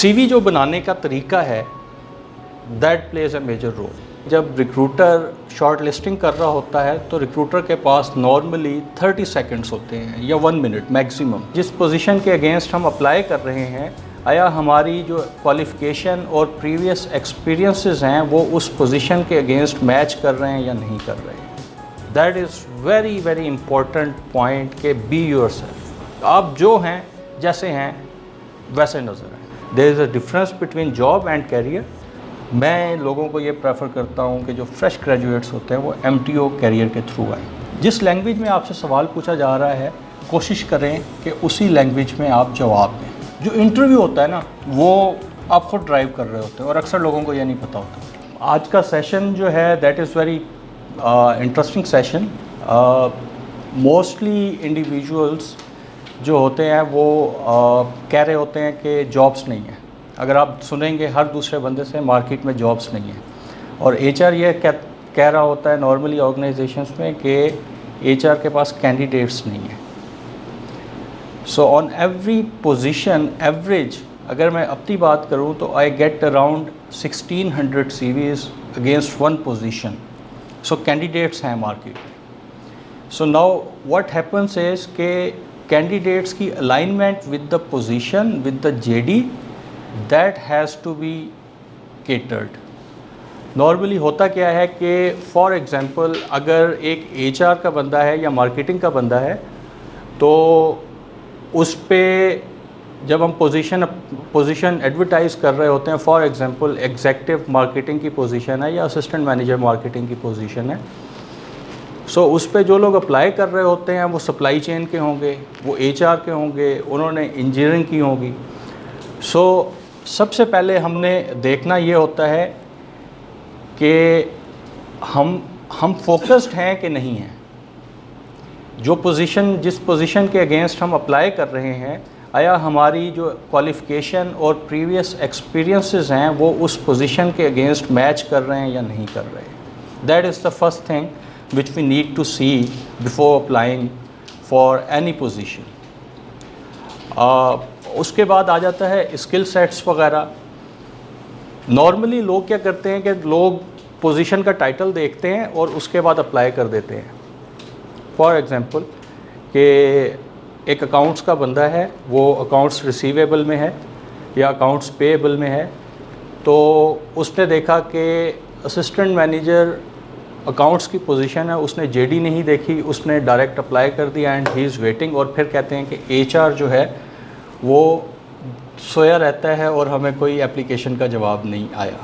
CV जो बनाने का तरीका है that plays a major role. जब रिक्रूटर शॉर्ट लिस्टिंग कर रहा होता है तो रिक्रूटर के पास नॉर्मली 30 सेकंड्स होते हैं या 1 मिनट मैक्सिमम। जिस पोजीशन के अगेंस्ट हम अप्लाई कर रहे हैं, आया हमारी जो क्वालिफ़िकेशन और प्रीवियस एक्सपीरियंसेस हैं वो उस पोजीशन के अगेंस्ट मैच कर रहे हैं या नहीं कर रहे हैं। That is very very important point के बी योरसेल्फ। आप जो हैं जैसे हैं वैसे नज़र आए। There is a difference between job and career. मैं लोगों को ये प्रेफर करता हूँ कि जो फ्रेश ग्रेजुएट्स होते हैं वो MTO कैरियर के थ्रू आए। जिस लैंग्वेज में आपसे सवाल पूछा जा रहा है कोशिश करें कि उसी लैंग्वेज में आप जवाब दें। जो इंटरव्यू होता है ना वो आप खुद ड्राइव कर रहे होते हैं और अक्सर लोगों को ये नहीं पता होता। आज का सेशन जो है that is very interesting session. Mostly individuals जो होते हैं वो कह रहे होते हैं कि जॉब्स नहीं है। अगर आप सुनेंगे हर दूसरे बंदे से मार्केट में जॉब्स नहीं है, और HR ये कह रहा होता है नॉर्मली ऑर्गेनाइजेशंस में कि HR के पास कैंडिडेट्स नहीं है। So on every position average अगर मैं अपनी बात करूं तो I get around 1600 CVs against one position. So candidates हैं मार्केट में। So now what happens is के कैंडिडेट्स की alignment with the position with the JD that has to be catered. Normally होता क्या है कि फॉर एग्ज़ाम्पल अगर एक HR का बंदा है या मार्केटिंग का बंदा है तो उस पे जब हम पोजीशन एडवर्टाइज़ कर रहे होते हैं, फॉर एग्ज़ाम्पल एग्जेक्टिव मार्केटिंग की पोजीशन है या असिस्टेंट मैनेजर मार्केटिंग की पोजीशन है, सो उस पे जो लोग अप्लाई कर रहे होते हैं वो सप्लाई चेन के होंगे, वो HR के होंगे, उन्होंने इंजीनियरिंग की होगी। सो सबसे पहले हमने देखना ये होता है कि हम फोकस्ड हैं कि नहीं हैं। जिस पोजीशन के अगेंस्ट हम अप्लाई कर रहे हैं, आया हमारी जो क्वालिफ़िकेशन और प्रीवियस एक्सपीरियंसेस हैं वो उस पोजीशन के अगेंस्ट मैच कर रहे हैं या नहीं कर रहे हैं। That is the first thing which we need to see before applying for any position. उसके बाद आ जाता है स्किल सेट्स वगैरह। नॉर्मली लोग क्या करते हैं कि लोग पोजीशन का टाइटल देखते हैं और उसके बाद अप्लाई कर देते हैं। फॉर एग्ज़ाम्पल कि एक अकाउंट्स का बंदा है, वो अकाउंट्स रिसीवेबल में है या अकाउंट्स पेएबल में है, तो उसने देखा कि असिस्टेंट मैनेजर अकाउंट्स की पोजीशन है, उसने JD नहीं देखी, उसने डायरेक्ट अप्लाई कर दिया एंड ही इज़ वेटिंग। और फिर कहते हैं कि HR जो है वो सोया रहता है और हमें कोई एप्लीकेशन का जवाब नहीं आया।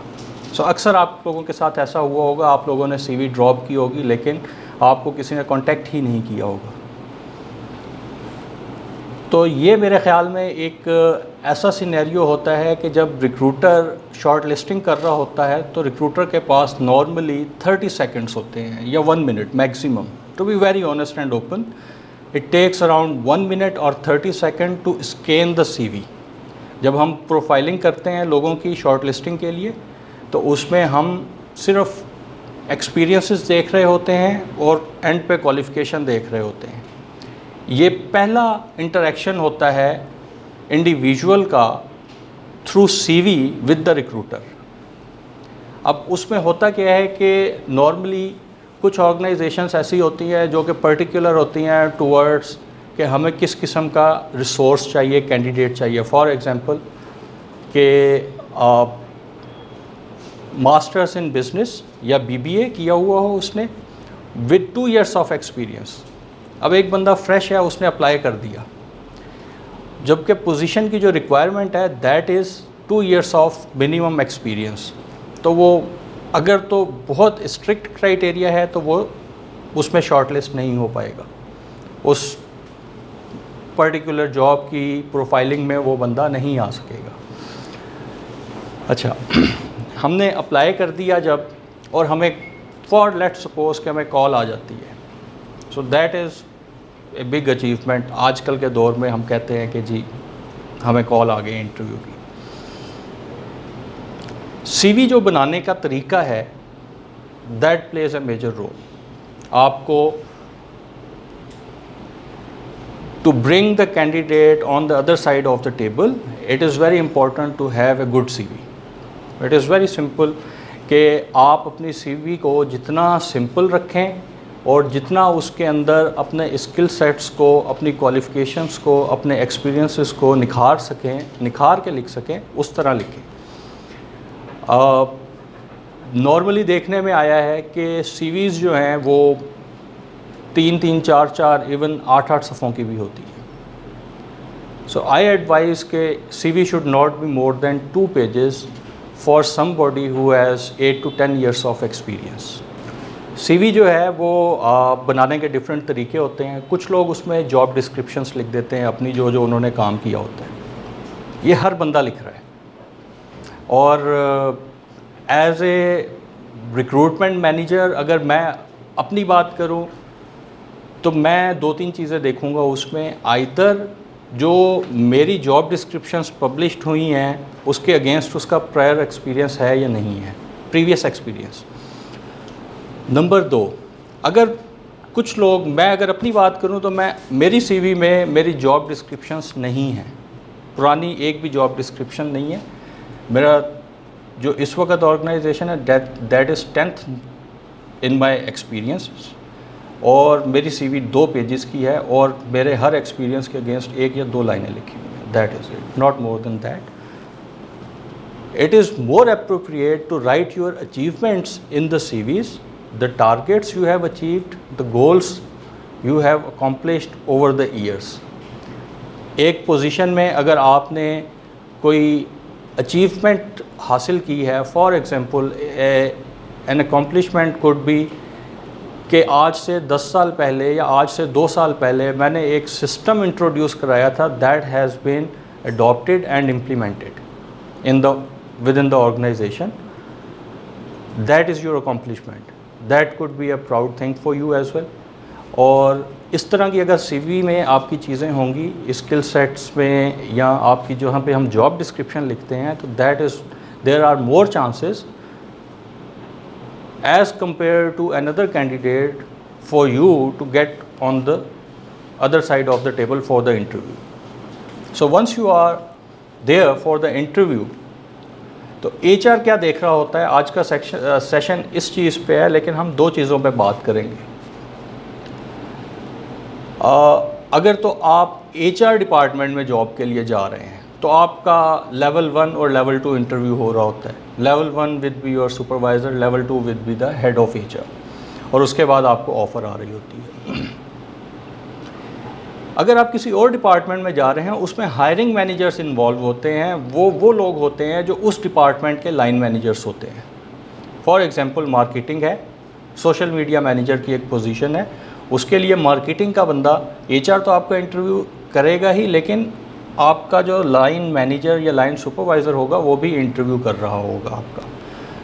सो अक्सर आप लोगों के साथ ऐसा हुआ होगा, आप लोगों ने CV ड्रॉप की होगी लेकिन आपको किसी ने कांटेक्ट ही नहीं किया होगा। तो ये मेरे ख़्याल में एक ऐसा सिनेरियो होता है कि जब रिक्रूटर शॉर्ट लिस्टिंग कर रहा होता है तो रिक्रूटर के पास नॉर्मली 30 सेकंड्स होते हैं या 1 minute maximum. To be very honest and open, it takes around 1 minute और 30 second to scan the CV। जब हम प्रोफाइलिंग करते हैं लोगों की शॉर्ट लिस्टिंग के लिए तो उसमें हम सिर्फ एक्सपीरियंसेस देख रहे होते हैं और एंड पे क्वालिफ़िकेशन देख रहे होते हैं। ये पहला इंटरेक्शन होता है इंडिविजुअल का through CV with the recruiter. अब उसमें होता क्या है कि नॉर्मली कुछ ऑर्गेनाइजेशंस ऐसी होती हैं जो कि पर्टिकुलर होती हैं टूवर्ड्स कि हमें किस किस्म का रिसोर्स चाहिए, कैंडिडेट चाहिए। फॉर एग्ज़ाम्पल कि मास्टर्स इन बिज़नेस या BBA किया हुआ हो उसने विद 2 years ऑफ एक्सपीरियंस। अब एक बंदा फ्रेश है, उसने अप्लाई कर दिया, जबकि पोजीशन की जो रिक्वायरमेंट है that is 2 years of minimum experience. तो वो अगर तो बहुत स्ट्रिक्ट क्राइटेरिया है तो वो उसमें शॉर्टलिस्ट नहीं हो पाएगा, उस पर्टिकुलर जॉब की प्रोफाइलिंग में वो बंदा नहीं आ सकेगा। अच्छा, हमने अप्लाई कर दिया जब, और हमें फॉर लेट्स सपोज कि हमें कॉल आ जाती है, so that is a big achievement. आजकल के दौर में हम कहते हैं कि जी हमें कॉल आ गई इंटरव्यू की। CV जो बनाने का तरीका है that plays a major role. आपको to bring the candidate on the other side of the table, it is very important to have a good CV. It is very simple कि आप अपनी CV को जितना सिंपल रखें और जितना उसके अंदर अपने स्किल सेट्स को, अपनी क्वालिफ़िकेशंस को, अपने एक्सपीरियंसेस को निखार सकें, निखार के लिख सकें, उस तरह लिखें। नॉर्मली देखने में आया है कि CVs जो हैं वो 3-3, 4-4, इवन 8-8 सफ़ों की भी होती है। सो आई एडवाइज़ के CV should not be more than 2 pages for somebody who has 8 to 10 years of experience. CV जो है वो बनाने के डिफरेंट तरीके होते हैं। कुछ लोग उसमें जॉब डिस्क्रिप्शंस लिख देते हैं अपनी, जो उन्होंने काम किया होता है। ये हर बंदा लिख रहा है। और एज ए रिक्रूटमेंट मैनेजर अगर मैं अपनी बात करूं तो मैं 2-3 चीज़ें देखूंगा उसमें। आइदर जो मेरी जॉब डिस्क्रिप्शंस पब्लिश्ड हुई हैं उसके अगेंस्ट उसका प्रायर एक्सपीरियंस है या नहीं है, प्रीवियस एक्सपीरियंस। नंबर 2, अगर कुछ लोग, मैं अगर अपनी बात करूं तो मेरी CV में मेरी जॉब डिस्क्रिप्शंस नहीं हैं, पुरानी एक भी जॉब डिस्क्रिप्शन नहीं है। मेरा जो इस वक्त ऑर्गेनाइजेशन है that is 10th in my experience, और मेरी CV 2 पेजेस की है और मेरे हर एक्सपीरियंस के अगेंस्ट 1 या 2 लाइनें लिखी हुई हैं। That is it, not more than that. It is more appropriate to write your achievements in the CVs, the targets you have achieved, the goals you have accomplished over the years. एक position में अगर आपने कोई achievement हासिल की है, for example an accomplishment could be कि आज से 10 साल पहले या आज से 2 साल पहले मैंने एक सिस्टम इंट्रोड्यूस कराया था that has been adopted and implemented in the within the organization. That is your accomplishment. That could be a proud thing for you as well. और इस तरह की अगर CV में आपकी चीज़ें होंगी, स्किल सेट्स में, या आपकी जहाँ पे हम जॉब डिस्क्रिप्शन लिखते हैं, तो that is there are more chances as compare to another candidate for you to get on the other side of the table for the interview. So once you are there for the interview, तो HR क्या देख रहा होता है, आज का session इस चीज़ पे है, लेकिन हम 2 चीज़ों पे बात करेंगे। अगर तो आप HR डिपार्टमेंट में जॉब के लिए जा रहे हैं तो आपका लेवल 1 और लेवल 2 इंटरव्यू हो रहा होता है। Level 1 with be your supervisor, level 2 with be the head of HR, और उसके बाद आपको ऑफ़र आ रही होती है। अगर आप किसी और डिपार्टमेंट में जा रहे हैं, उसमें हायरिंग मैनेजर्स इन्वॉल्व होते हैं। वो लोग होते हैं जो उस डिपार्टमेंट के लाइन मैनेजर्स होते हैं। फॉर एग्जांपल मार्केटिंग है, सोशल मीडिया मैनेजर की एक पोजीशन है, उसके लिए मार्केटिंग का बंदा, HR तो आपका इंटरव्यू करेगा ही, लेकिन आपका जो लाइन मैनेजर या लाइन सुपरवाइज़र होगा वो भी इंटरव्यू कर रहा होगा आपका।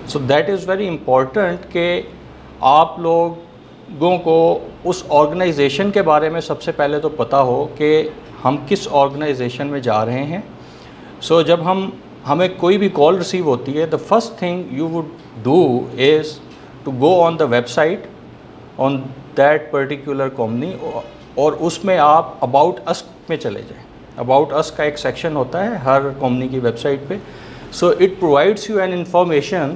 So that is very important कि आप लोगों को उस ऑर्गेनाइजेशन के बारे में सबसे पहले तो पता हो कि हम किस ऑर्गेनाइजेशन में जा रहे हैं। सो जब हमें कोई भी कॉल रिसीव होती है, the first thing you would do is to go on the website on that particular company, और उसमें आप अबाउट अस में चले जाएं। अबाउट अस का एक सेक्शन होता है हर कंपनी की वेबसाइट पे। So it provides you an information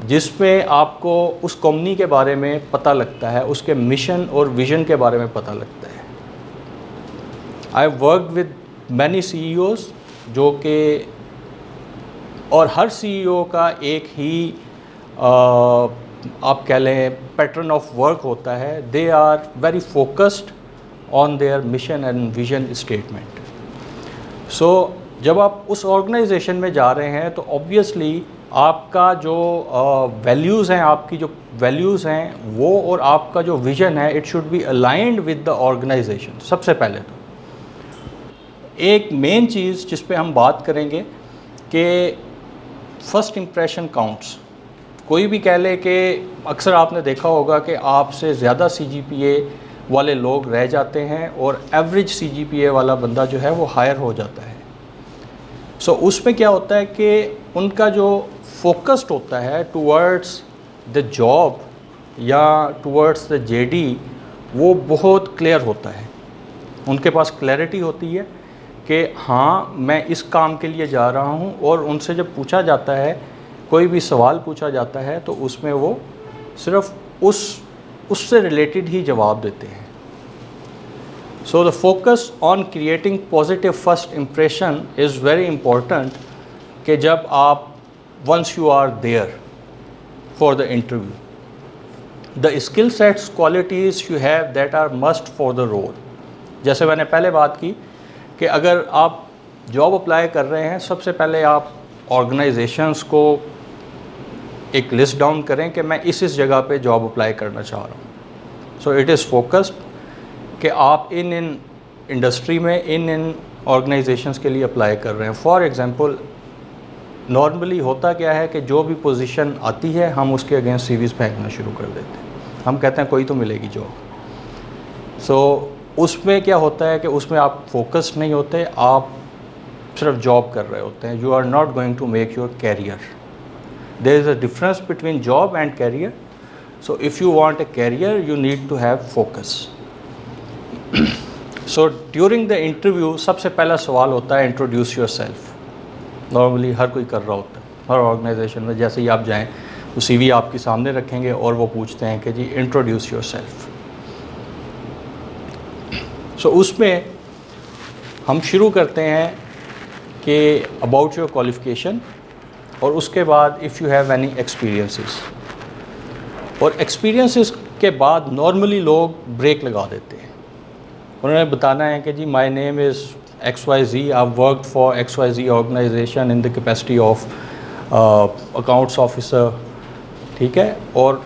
जिसमें आपको उस कंपनी के बारे में पता लगता है, उसके मिशन और विज़न के बारे में पता लगता है। I worked with many CEOs जो कि, और हर CEO का एक ही आप कह लें पैटर्न ऑफ वर्क होता है। They are very focused on their mission and vision statement. So जब आप उस ऑर्गेनाइजेशन में जा रहे हैं तो ऑब्वियसली आपका जो वैल्यूज़ हैं, आपकी जो वैल्यूज़ हैं वो, और आपका जो विज़न है, it should be aligned with the organisation. सबसे पहले तो एक मेन चीज़ जिस पे हम बात करेंगे कि फर्स्ट इम्प्रेशन काउंट्स। कोई भी कह ले कि अक्सर आपने देखा होगा कि आपसे ज़्यादा CGPA वाले लोग रह जाते हैं और एवरेज CGPA वाला बंदा जो है वो हायर हो जाता है। सो उसमें क्या होता है कि उनका जो फोकस्ड होता है टुवर्ड्स द जॉब या टुवर्ड्स द JD, वो बहुत क्लियर होता है। उनके पास क्लैरिटी होती है कि हाँ मैं इस काम के लिए जा रहा हूँ, और उनसे जब पूछा जाता है, कोई भी सवाल पूछा जाता है, तो उसमें वो सिर्फ उससे रिलेटेड ही जवाब देते हैं। So the focus on creating positive first impression is very important, कि जब आप once you are there for the interview, the skill sets qualities you have that are must for the role. जैसे मैंने पहले बात की कि अगर आप जॉब अप्लाई कर रहे हैं, सबसे पहले आप ऑर्गेनाइजेशंस को एक लिस्ट डाउन करें कि मैं इस जगह पे जॉब अप्लाई करना चाह रहा हूँ। सो इट इज़ फोकस्ड कि आप इन इंडस्ट्री में इन ऑर्गेनाइजेशंस के लिए अप्लाई कर रहे हैं। फॉर एग्ज़ाम्पल, नॉर्मली होता क्या है कि जो भी पोजीशन आती है हम उसके अगेंस्ट सीवीज़ फेंकना शुरू कर देते हैं। हम कहते हैं कोई तो मिलेगी जॉब। सो उसमें क्या होता है कि उसमें आप फोकस नहीं होते, आप सिर्फ जॉब कर रहे होते हैं। You are not going to make your career. There is a difference between job and career. So if you want a career, you need to have focus. So during the interview सबसे पहला सवाल होता है introduce yourself. Normally हर कोई कर रहा होता है, हर ऑर्गेनाइजेशन में। जैसे ही आप जाएं तो CV आपके सामने रखेंगे और वो पूछते हैं कि जी introduce yourself. So उसमें हम शुरू करते हैं कि about your qualification, और उसके बाद if you have any experiences. और एक्सपीरियंसेस के बाद नॉर्मली लोग ब्रेक लगा देते हैं। उन्होंने बताना है कि जी my name is XYZ, I worked for XYZ organisation in the capacity of accounts officer, ठीक है, और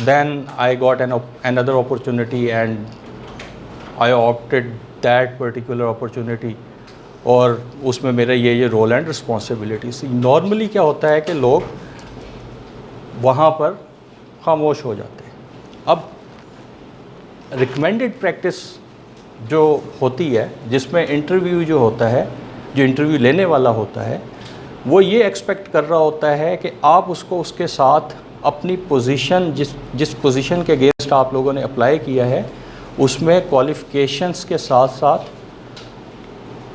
then I got another opportunity and I opted that particular opportunity, और उसमें मेरा ये रोल एंड रिस्पॉन्सिबिलिटीज। नॉर्मली क्या होता है कि लोग वहाँ पर खामोश हो जाते हैं। अब रिकमेंडेड प्रैक्टिस जो होती है, जिसमें इंटरव्यू जो होता है, जो इंटरव्यू लेने वाला होता है, वो ये एक्सपेक्ट कर रहा होता है कि आप उसको उसके साथ अपनी पोजीशन, जिस पोजीशन के अगेंस्ट आप लोगों ने अप्लाई किया है, उसमें क्वालिफ़िकेशंस के साथ साथ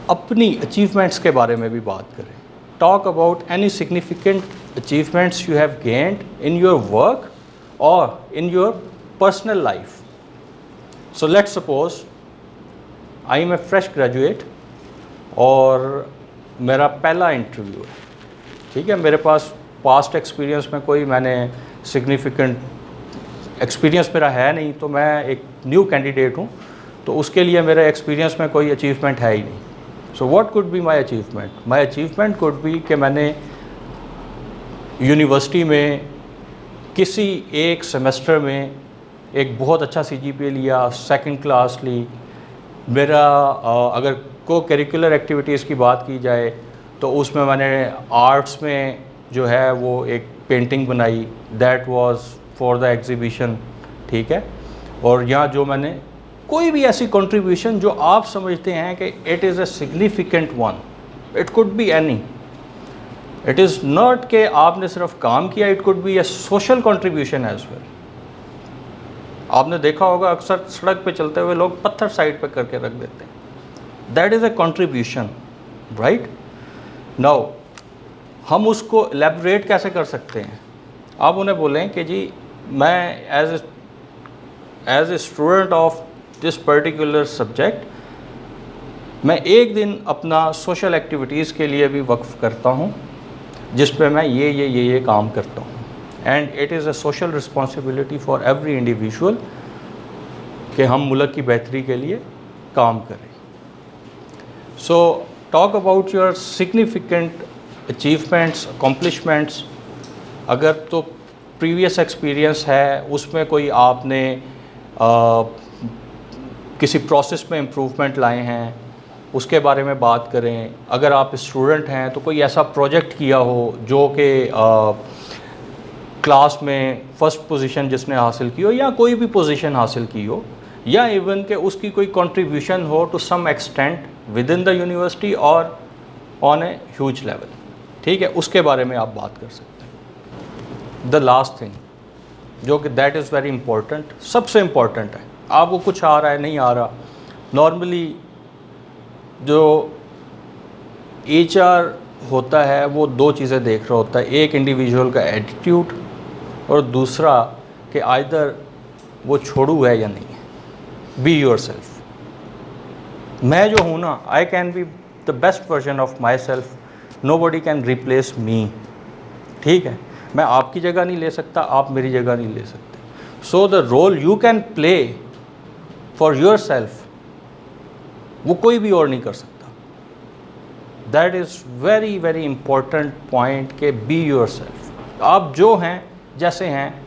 अपनी अचीवमेंट्स के बारे में भी बात करें। Talk about any significant achievements you have gained in your work और in your personal life. So let's suppose I am a fresh graduate और मेरा पहला इंटरव्यू है, ठीक है। मेरे पास पास्ट एक्सपीरियंस में कोई मैंने सिग्निफिकेंट एक्सपीरियंस मेरा है नहीं, तो मैं एक न्यू कैंडिडेट हूँ, तो उसके लिए मेरे एक्सपीरियंस में कोई अचीवमेंट है ही नहीं। So what could be my achievement? My achievement could be कि मैंने यूनिवर्सिटी में किसी एक सेमेस्टर में एक बहुत अच्छा CGPA लिया, सेकंड क्लास ली। मेरा अगर को करिकुलर एक्टिविटीज़ की बात की जाए तो उसमें मैंने आर्ट्स में जो है वो एक पेंटिंग बनाई, that was for the exhibition, ठीक है। और यहाँ जो मैंने कोई भी ऐसी कंट्रीब्यूशन जो आप समझते हैं कि it is a significant one, it could be any, it is not कि आपने सिर्फ काम किया, it could be a social contribution as well. आपने देखा होगा अक्सर सड़क पे चलते हुए लोग पत्थर साइड पे करके रख देते हैं, that is a contribution, right. Now हम उसको एलेबोरेट कैसे कर सकते हैं? आप उन्हें बोलें कि जी मैं as a student of this particular subject मैं एक दिन अपना सोशल एक्टिविटीज़ के लिए भी वक्फ करता हूँ, जिस पे मैं ये काम करता हूँ, and it is a social responsibility for every individual कि हम मुल्क की बेहतरी के लिए काम करें। So talk about your significant achievements, accomplishments. अगर तो प्रीवियस एक्सपीरियंस है, उसमें कोई आपने किसी प्रोसेस में इम्प्रूवमेंट लाए हैं, उसके बारे में बात करें। अगर आप स्टूडेंट हैं तो कोई ऐसा प्रोजेक्ट किया हो जो कि क्लास में फर्स्ट पोजीशन जिसने हासिल की हो, या कोई भी पोजीशन हासिल की हो, या इवन कि उसकी कोई कंट्रीब्यूशन हो to some extent within the university और ऑन ए ह्यूज लेवल, ठीक है, उसके बारे में आप बात कर सकते हैं। द लास्ट थिंग जो कि दैट इज़ वेरी इंपॉर्टेंट, सबसे इम्पॉर्टेंट है, आपको कुछ आ रहा है नहीं आ रहा, नॉर्मली जो HR होता है वो दो चीज़ें देख रहा होता है, एक इंडिविजुअल का एटीट्यूड और दूसरा कि आइदर वो छोड़ू है या नहीं है। Be yourself. मैं जो हूँ ना, I can be the best version of myself, nobody can replace me. ठीक है, मैं आपकी जगह नहीं ले सकता, आप मेरी जगह नहीं ले सकते। So the role you can play for yourself वो कोई भी और नहीं कर सकता। That is very very important point के बी योर सेल्फ। आप जो हैं, जैसे हैं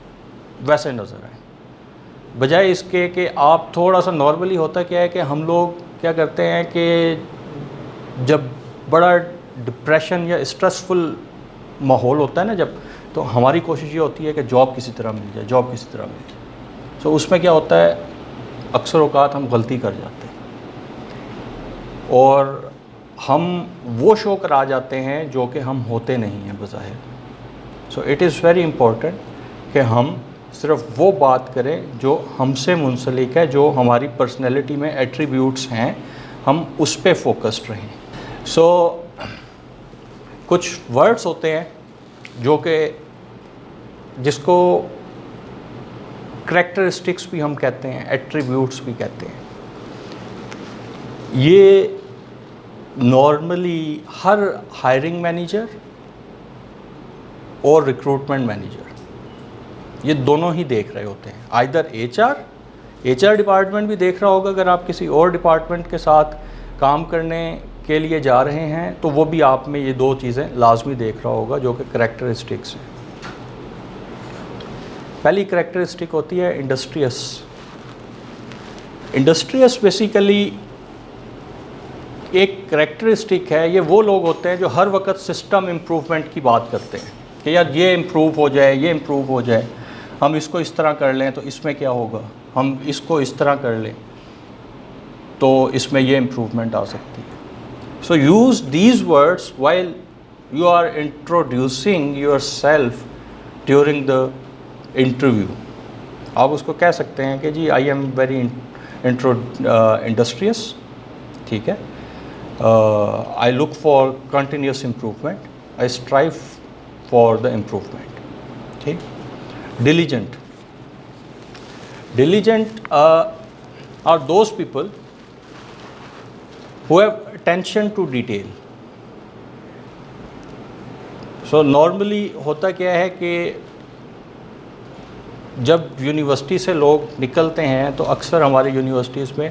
वैसे नज़र आए, बजाय इसके कि आप थोड़ा सा नॉर्मली होता क्या है कि हम लोग क्या करते हैं कि जब बड़ा डिप्रेशन या स्ट्रेसफुल माहौल होता है ना जब, तो हमारी कोशिश ये होती है कि जॉब किसी तरह मिल जाए, जॉब किसी तरह मिल जाए। सो उसमें क्या होता है, अक्सर औक़ात हम गलती कर जाते हैं और हम वो शो करा जाते हैं जो कि हम होते नहीं हैं बज़ाहिर। So it is very important कि हम सिर्फ वो बात करें जो हमसे मुंसलिक है, जो हमारी पर्सनैलिटी में एट्रीब्यूट्स हैं, हम उस पे फोकस्ड रहें। सो कुछ वर्ड्स होते हैं जो कि जिसको करैक्टरिस्टिक्स भी हम कहते हैं, एट्रीब्यूट्स भी कहते हैं। ये नॉर्मली हर हायरिंग मैनेजर और रिक्रूटमेंट मैनेजर ये दोनों ही देख रहे होते हैं। आइदर HR डिपार्टमेंट भी देख रहा होगा, अगर आप किसी और डिपार्टमेंट के साथ काम करने के लिए जा रहे हैं तो वो भी आप में ये दो चीज़ें लाजमी देख रहा होगा जो कि करैक्टरिस्टिक्स हैं। पहली करैक्टरिस्टिक होती है इंडस्ट्रियस। इंडस्ट्रियस बेसिकली एक करैक्टरिस्टिक है, ये वो लोग होते हैं जो हर वक्त सिस्टम इम्प्रूवमेंट की बात करते हैं कि यार ये इम्प्रूव हो जाए, ये इम्प्रूव हो जाए, हम इसको इस तरह कर लें तो इसमें क्या होगा, हम इसको इस तरह कर लें तो इसमें ये इम्प्रूवमेंट आ सकती है। So use these words while you are introducing yourself during the interview. आप उसको कह सकते हैं कि जी आई एम वेरी इंडस्ट्रियस, ठीक है, I look for continuous improvement, I strive for the improvement। ठीक। Diligent are those people who have attention to detail। So normally होता क्या है कि जब यूनिवर्सिटी से लोग निकलते हैं तो अक्सर हमारी यूनिवर्सिटीज़ में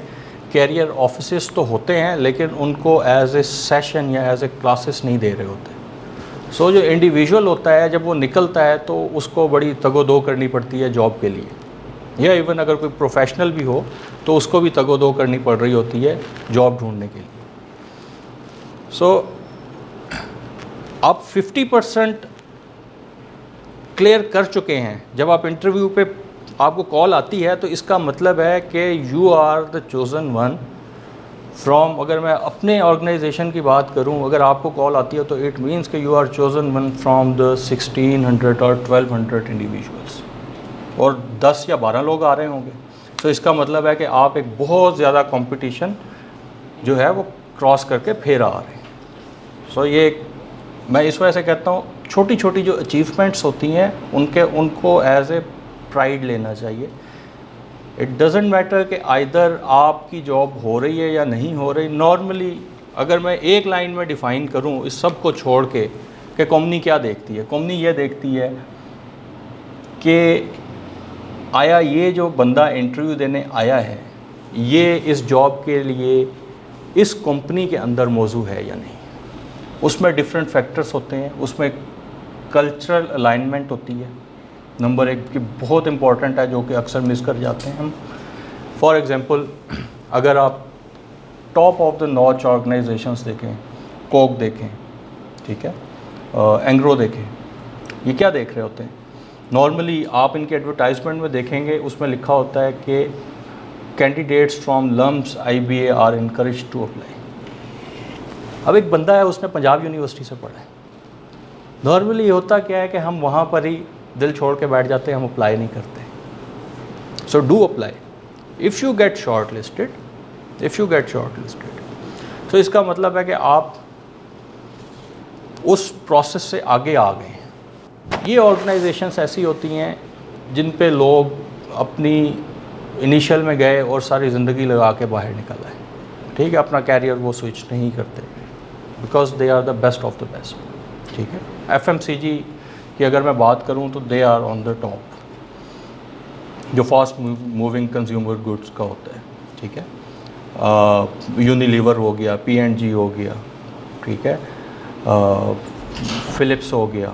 कैरियर ऑफिसेस तो होते हैं लेकिन उनको एज ए सेशन या एज ए क्लासेस नहीं दे रहे होते। सो जो इंडिविजुअल होता है जब वो निकलता है तो उसको बड़ी तगोदो करनी पड़ती है जॉब के लिए, या इवन अगर कोई प्रोफेशनल भी हो तो उसको भी तगोदो करनी पड़ रही होती है जॉब ढूंढने के लिए। सो आप 50% क्लियर कर चुके हैं। जब आप इंटरव्यू पे आपको कॉल आती है तो इसका मतलब है कि you are the chosen one from, अगर मैं अपने ऑर्गेनाइजेशन की बात करूं, अगर आपको कॉल आती है तो इट मींस कि you are chosen one from the 1600 और 1200 इंडिविजुअल्स, और 10 या 12 लोग आ रहे होंगे। तो इसका मतलब है कि आप एक बहुत ज़्यादा कंपटीशन जो है वो क्रॉस करके फिर आ रहे हैं। सो ये मैं इस वजह से कहता हूँ छोटी छोटी जो अचीवमेंट्स होती हैं उनको एज ए प्राइड लेना चाहिए। इट डजेंट मैटर कि आइदर आपकी जॉब हो रही है या नहीं हो रही। नॉर्मली अगर मैं एक लाइन में डिफ़ाइन करूं इस सब को छोड़ के कि कंपनी क्या देखती है, कंपनी ये देखती है कि आया ये जो बंदा इंटरव्यू देने आया है ये इस जॉब के लिए इस कंपनी के अंदर मौजू है या नहीं। उसमें डिफरेंट फैक्टर्स होते हैं, उसमें कल्चरल अलाइनमेंट होती है, नंबर एक की बहुत इंपॉर्टेंट है जो कि अक्सर मिस कर जाते हैं हम। फॉर एग्ज़ाम्पल अगर आप top of the notch organisations देखें, कोक देखें, ठीक है, एंग्रो देखें, ये क्या देख रहे होते हैं? नॉर्मली आप इनके एडवर्टाइजमेंट में देखेंगे उसमें लिखा होता है कि candidates from LUMS IBA are encourage to apply. अब एक बंदा है उसने पंजाब यूनिवर्सिटी से पढ़ा है, नॉर्मली होता क्या है कि हम वहाँ पर ही दिल छोड़ के बैठ जाते हैं, हम अप्लाई नहीं करते। So do apply. If you get short listed if you get short listed. तो इसका मतलब है कि आप उस प्रोसेस से आगे आ गए हैं। ये ऑर्गेनाइजेशंस ऐसी होती हैं जिन पे लोग अपनी इनिशियल में गए और सारी ज़िंदगी लगा के बाहर निकल आए, ठीक है, अपना कैरियर वो स्विच नहीं करते because they are the best of the best, ठीक है। FMCG की अगर मैं बात करूं तो they are on the top, जो फास्ट मूविंग कंज्यूमर गुड्स का होता है, ठीक है। यूनिलीवर हो गया, P&G हो गया, ठीक है, फ़िलिप्स हो गया,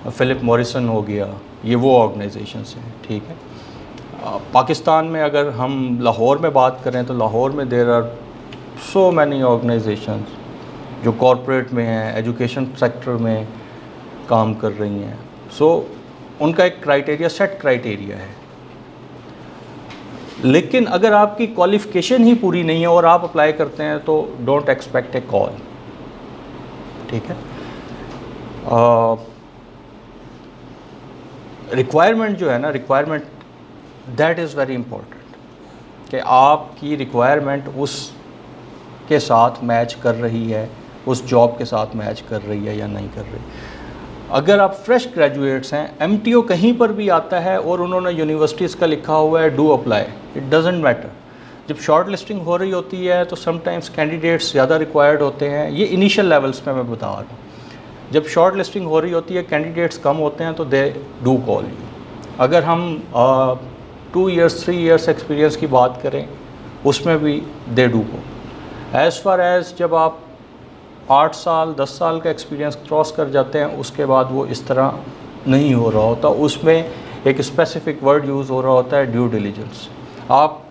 फ़िलिप मॉरिसन हो गया, ये वो ऑर्गेनाइजेशंस हैं, ठीक है। पाकिस्तान में अगर हम लाहौर में बात करें तो लाहौर में there are so many organisations जो कॉरपोरेट में हैं, एजुकेशन सेक्टर में काम कर रही हैं। सो उनका एक क्राइटेरिया, सेट क्राइटेरिया है। लेकिन अगर आपकी क्वालिफ़िकेशन ही पूरी नहीं है और आप अप्लाई करते हैं तो डोंट एक्सपेक्ट ए कॉल, ठीक है। रिक्वायरमेंट जो है ना, requirement that is very important, कि आपकी रिक्वायरमेंट उस के साथ मैच कर रही है, उस जॉब के साथ मैच कर रही है या नहीं कर रही। अगर आप फ्रेश ग्रेजुएट्स हैं, MTO कहीं पर भी आता है और उन्होंने यूनिवर्सिटीज़ का लिखा हुआ है do apply, it doesn't matter. जब शॉर्ट लिस्टिंग हो रही होती है तो समटाइम्स कैंडिडेट्स ज़्यादा रिक्वायर्ड होते हैं, ये इनिशियल लेवल्स पे मैं बता रहा हूँ। जब शॉर्ट लिस्टिंग हो रही होती है, कैंडिडेट्स कम होते हैं तो दे डू कॉल यू। अगर हम 2 ईयर्स 3 ईयर्स एक्सपीरियंस की बात करें, उसमें भी they do call. As far as जब आप 8 साल 10 साल का एक्सपीरियंस क्रॉस कर जाते हैं, उसके बाद वो इस तरह नहीं हो रहा होता, उसमें एक स्पेसिफिक वर्ड यूज़ हो रहा होता है, ड्यू डिलिजेंस। आप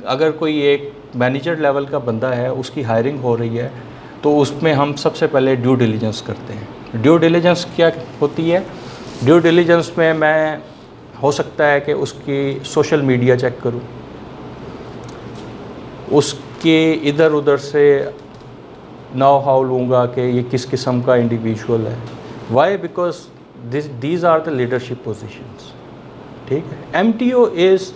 अगर कोई एक मैनेजर लेवल का बंदा है, उसकी हायरिंग हो रही है, तो उसमें हम सबसे पहले ड्यू डिलिजेंस करते हैं। ड्यू डिलिजेंस क्या होती है? ड्यू डिलिजेंस में मैं हो सकता है कि उसकी सोशल मीडिया चेक करूं, उसके इधर उधर से नाउ हाउ लूँगा कि ये किस किस्म का इंडिविजुअल है। Why? Because these are the leadership positions, ठीक है। MTO इज़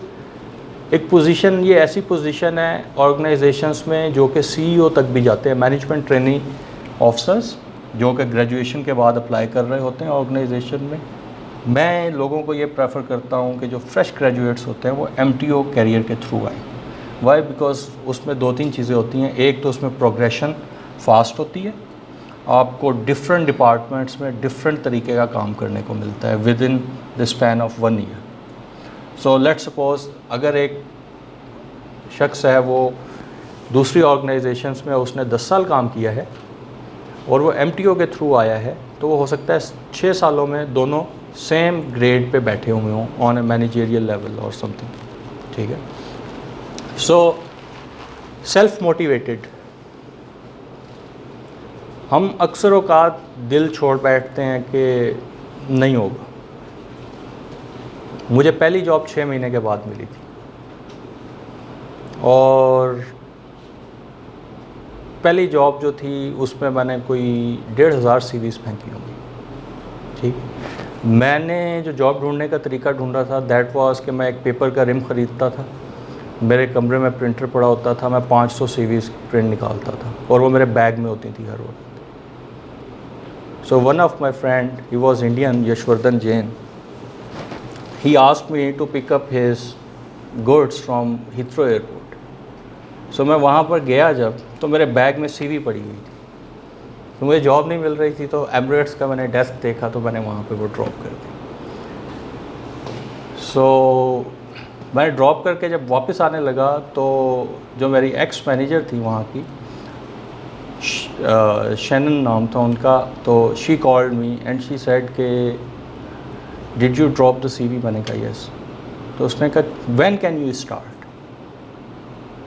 एक पोजीशन, ये ऐसी पोजीशन है ऑर्गेनाइजेशंस में जो कि CEO तक भी जाते हैं, मैनेजमेंट ट्रेनिंग ऑफिसर्स, जो कि ग्रेजुएशन के बाद अप्लाई कर रहे होते हैं ऑर्गेनाइजेशन में। मैं लोगों को ये प्रेफर करता हूँ कि जो फ्रेश ग्रेजुएट्स होते हैं वो MTO कैरियर के थ्रू आएँ। वाई? बिकॉज उसमें 2-3 चीज़ें होती हैं। एक तो उसमें प्रोग्रेशन फास्ट होती है, आपको डिफरेंट डिपार्टमेंट्स में डिफरेंट तरीके का काम करने को मिलता है with in the span of 1 year. So let's suppose अगर एक शख्स है, वो दूसरी ऑर्गेनाइजेशंस में उसने 10 साल काम किया है और वो MTO के थ्रू आया है, तो वो हो सकता है 6 सालों में दोनों सेम ग्रेड पे बैठे हुए हों ऑन ए मैनेजेरियल लेवल और समथिंग, ठीक है। सो सेल्फ मोटिवेटेड, हम अक्सर औकात दिल छोड़ बैठते हैं कि नहीं होगा। मुझे पहली जॉब 6 महीने के बाद मिली थी और पहली जॉब जो थी उसमें मैंने कोई 1,500 CVs फेंकी होंगी, ठीक। मैंने जो जॉब ढूंढने का तरीका ढूंढा था दैट वाज कि मैं एक पेपर का रिम ख़रीदता था, मेरे कमरे में प्रिंटर पड़ा होता था, मैं 500 CVs प्रिंट निकालता था और वो मेरे बैग में होती थी हर वक्त। So one of my friend, he was Indian, Yashwardhan Jain. He asked me to pick up his goods from Heathrow Airport. So मैं वहाँ पर गया जब, तो मेरे बैग में CV पड़ी हुई थी, तो मुझे जॉब नहीं मिल रही थी, तो एमिरेट्स का मैंने डेस्क देखा तो मैंने वहाँ पे वो ड्रॉप कर दी। सो मैंने ड्रॉप करके जब वापस आने लगा तो जो मेरी एक्स मैनेजर थी वहाँ की, शैनन नाम था उनका, तो she called me and she said के did you drop the CV? मैंने कहा यस। तो उसने कहा व्हेन कैन यू स्टार्ट?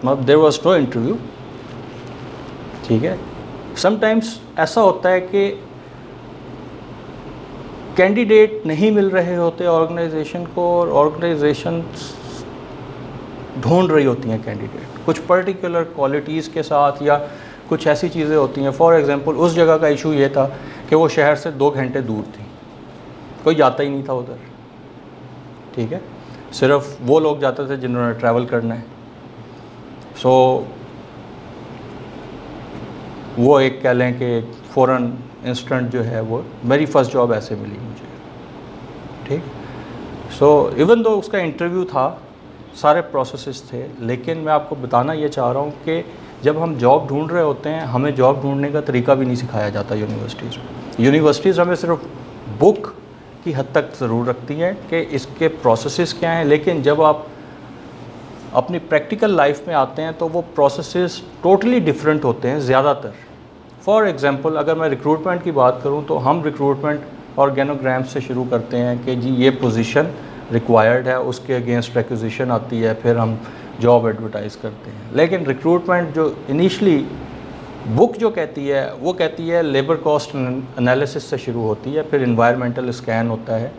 मतलब देयर वाज नो इंटरव्यू, ठीक है। समटाइम्स ऐसा होता है कि कैंडिडेट नहीं मिल रहे होते ऑर्गेनाइजेशन को, और ऑर्गेनाइजेशन ढूंढ रही होती हैं कैंडिडेट कुछ पर्टिकुलर क्वालिटीज़ के साथ, या कुछ ऐसी चीज़ें होती हैं। फॉर एग्जांपल उस जगह का इशू ये था कि वो शहर से 2 घंटे दूर थी, कोई जाता ही नहीं था उधर, ठीक है। सिर्फ वो लोग जाते थे जिन्होंने ट्रैवल करना है। सो वो एक कह लें कि फ़ौरन इंस्टेंट जो है वो मेरी फ़र्स्ट जॉब ऐसे मिली मुझे, ठीक। सो इवन दो उसका इंटरव्यू था, सारे प्रोसेसेस थे, लेकिन मैं आपको बताना ये चाह रहा हूँ कि जब हम जॉब ढूंढ रहे होते हैं हमें जॉब ढूंढने का तरीका भी नहीं सिखाया जाता यूनिवर्सिटीज़ में। यूनिवर्सिटीज़ हमें सिर्फ बुक की हद तक ज़रूर रखती हैं कि इसके प्रोसेसेस क्या हैं, लेकिन जब आप अपनी प्रैक्टिकल लाइफ में आते हैं तो वो प्रोसेसेस टोटली डिफरेंट होते हैं ज़्यादातर। फॉर एग्ज़ाम्पल अगर मैं रिक्रूटमेंट की बात करूँ तो हम रिक्रूटमेंट ऑर्गेनोग्राम से शुरू करते हैं कि जी ये पोजीशन रिक्वायर्ड है, उसके अगेंस्ट रिक्वेजिशन आती है, फिर हम जॉब एडवर्टाइज़ करते हैं। लेकिन रिक्रूटमेंट जो इनिशली बुक जो कहती है वो कहती है लेबर कॉस्ट एनालिसिस से शुरू होती है, फिर इन्वायरमेंटल स्कैन होता है,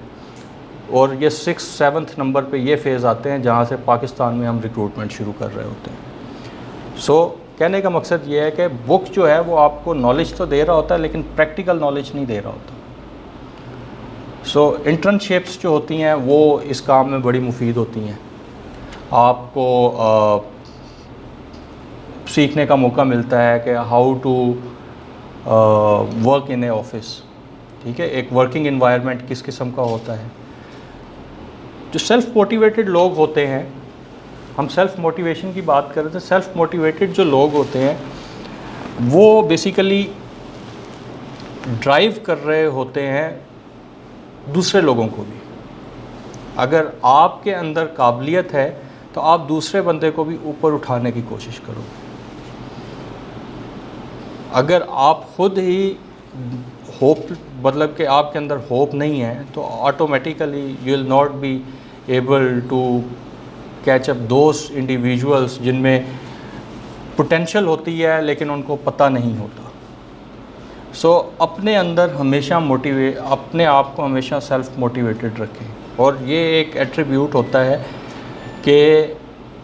और ये 6-7 नंबर पे ये फ़ेज़ आते हैं जहाँ से पाकिस्तान में हम रिक्रूटमेंट शुरू कर रहे होते हैं। सो कहने का मकसद ये है कि बुक जो है वो आपको नॉलेज तो दे रहा होता है लेकिन प्रैक्टिकल नॉलेज नहीं दे रहा होता। सो इंटर्नशिप्स जो होती हैं वो इस काम में बड़ी मुफीद होती हैं। आपको सीखने का मौका मिलता है कि how to work in a office, ठीक है, एक वर्किंग एनवायरनमेंट किस किस्म का होता है। जो सेल्फ़ मोटिवेटेड लोग होते हैं, हम सेल्फ़ मोटिवेशन की बात कर रहे थे, सेल्फ़ मोटिवेटेड जो लोग होते हैं वो बेसिकली ड्राइव कर रहे होते हैं दूसरे लोगों को भी। अगर आपके अंदर काबिलियत है तो आप दूसरे बंदे को भी ऊपर उठाने की कोशिश करो। अगर आप खुद ही होप, मतलब कि आपके अंदर होप नहीं है, तो automatically you will not be able to catch up those individuals जिनमें पोटेंशियल होती है लेकिन उनको पता नहीं होता। सो अपने अंदर हमेशा अपने आप को हमेशा सेल्फ़ मोटिवेटेड रखें, और ये एक एट्रीब्यूट होता है कि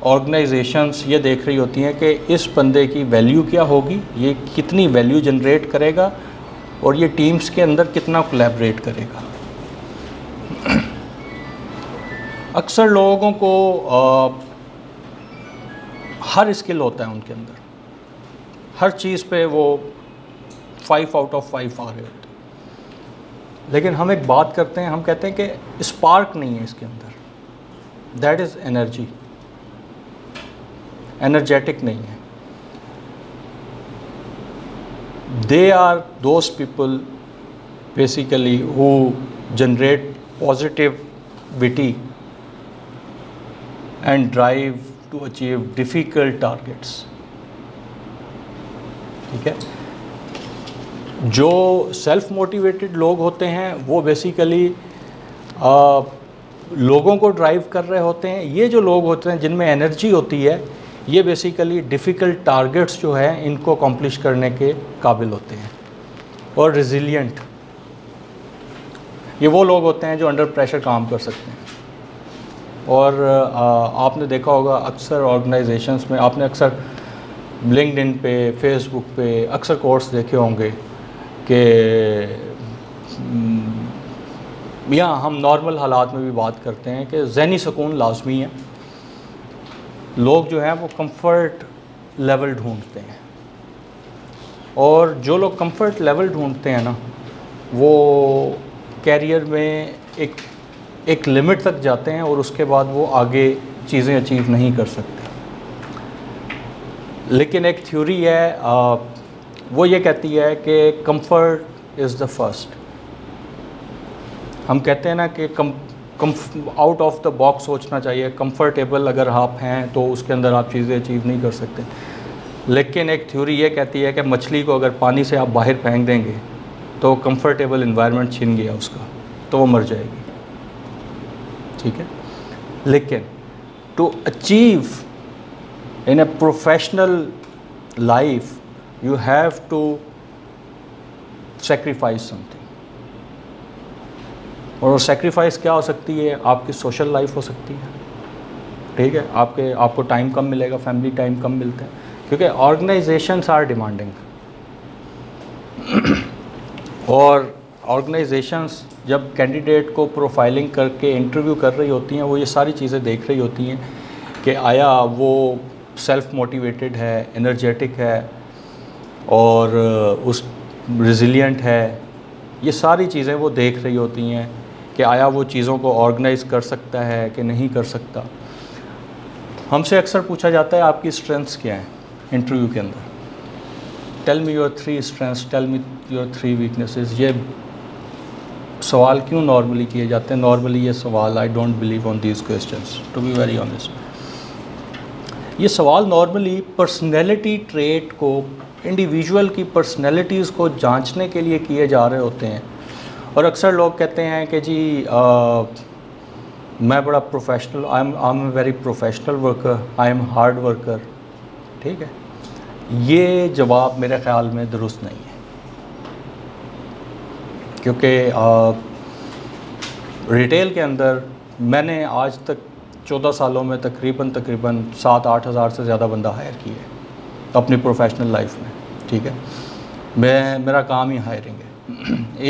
ऑर्गेनाइजेशंस ये देख रही होती हैं कि इस बंदे की वैल्यू क्या होगी, ये कितनी वैल्यू जनरेट करेगा, और ये टीम्स के अंदर कितना कोलैबोरेट करेगा। अक्सर लोगों को हर स्किल होता है उनके अंदर, हर चीज़ पे वो 5 आउट ऑफ 5 आ रहे होते हैं, लेकिन हम एक बात करते हैं, हम कहते हैं कि स्पार्क नहीं है इसके अंदर, दैट इज़ एनर्जी, एनर्जेटिक नहीं है। They are those people basically who generate positivity and drive to achieve difficult targets, ठीक है। जो सेल्फ़ मोटिवेटेड लोग होते हैं वो बेसिकली लोगों को ड्राइव कर रहे होते हैं। ये जो लोग होते हैं जिनमें एनर्जी होती है, ये बेसिकली डिफ़िकल्ट टारगेट्स जो हैं इनको अकम्प्लिश करने के काबिल होते हैं, और रिजिलियंट, ये वो लोग होते हैं जो अंडर प्रेशर काम कर सकते हैं। और आपने देखा होगा अक्सर ऑर्गेनाइजेशंस में, आपने अक्सर लिंक्डइन पे, फेसबुक पे अक्सर कोट्स देखे होंगे कि या हम नॉर्मल हालात में भी बात करते हैं कि ज़हनी सुकून लाजमी है। लोग जो हैं वो कंफर्ट लेवल ढूंढते हैं, और जो लोग कंफर्ट लेवल ढूंढते हैं ना, वो कैरियर में एक लिमिट तक जाते हैं और उसके बाद वो आगे चीज़ें अचीव नहीं कर सकते। लेकिन एक थ्योरी है, वो ये कहती है कि कंफर्ट इज़ द फर्स्ट। हम कहते हैं ना कि आउट ऑफ द बॉक्स सोचना चाहिए। कंफर्टेबल अगर आप हैं तो उसके अंदर आप चीज़ें अचीव नहीं कर सकते। लेकिन एक थ्योरी ये कहती है कि मछली को अगर पानी से आप बाहर फेंक देंगे तो कंफर्टेबल इन्वायरमेंट छिन गया उसका, तो वो मर जाएगी, ठीक है। लेकिन to achieve in a professional life you have to sacrifice something, और वो सेक्रीफाइस क्या हो सकती है? आपकी सोशल लाइफ हो सकती है, ठीक है। आपको टाइम कम मिलेगा, फैमिली टाइम कम मिलता है, क्योंकि ऑर्गेनाइजेशंस आर डिमांडिंग। और ऑर्गेनाइजेशंस जब कैंडिडेट को प्रोफाइलिंग करके इंटरव्यू कर रही होती हैं, वो ये सारी चीज़ें देख रही होती हैं कि आया वो सेल्फ मोटिवेटेड है, एनर्जेटिक है और उस रिजिलियंट है, ये सारी चीज़ें वो देख रही होती हैं कि आया वो चीज़ों को ऑर्गेनाइज कर सकता है कि नहीं कर सकता। हमसे अक्सर पूछा जाता है आपकी स्ट्रेंथ्स क्या हैं इंटरव्यू के अंदर, tell me your 3 strengths, tell me your 3 weaknesses. ये सवाल क्यों नॉर्मली किए जाते हैं? नॉर्मली ये सवाल, I don't believe on these questions to be very honest. ये सवाल नॉर्मली पर्सनैलिटी ट्रेट को, इंडिविजुअल की पर्सनैलिटीज़ को जांचने के लिए किए जा रहे होते हैं। और अक्सर लोग कहते हैं कि जी मैं बड़ा professional, I am very professional worker, I am hard worker. ठीक है, ये जवाब मेरे ख़्याल में दुरुस्त नहीं है, क्योंकि रिटेल के अंदर मैंने आज तक 14 सालों में तकरीबन 7-8 हज़ार से ज़्यादा बंदा हायर किए अपनी प्रोफेशनल लाइफ में। ठीक है, मेरा काम ही हायरिंग है।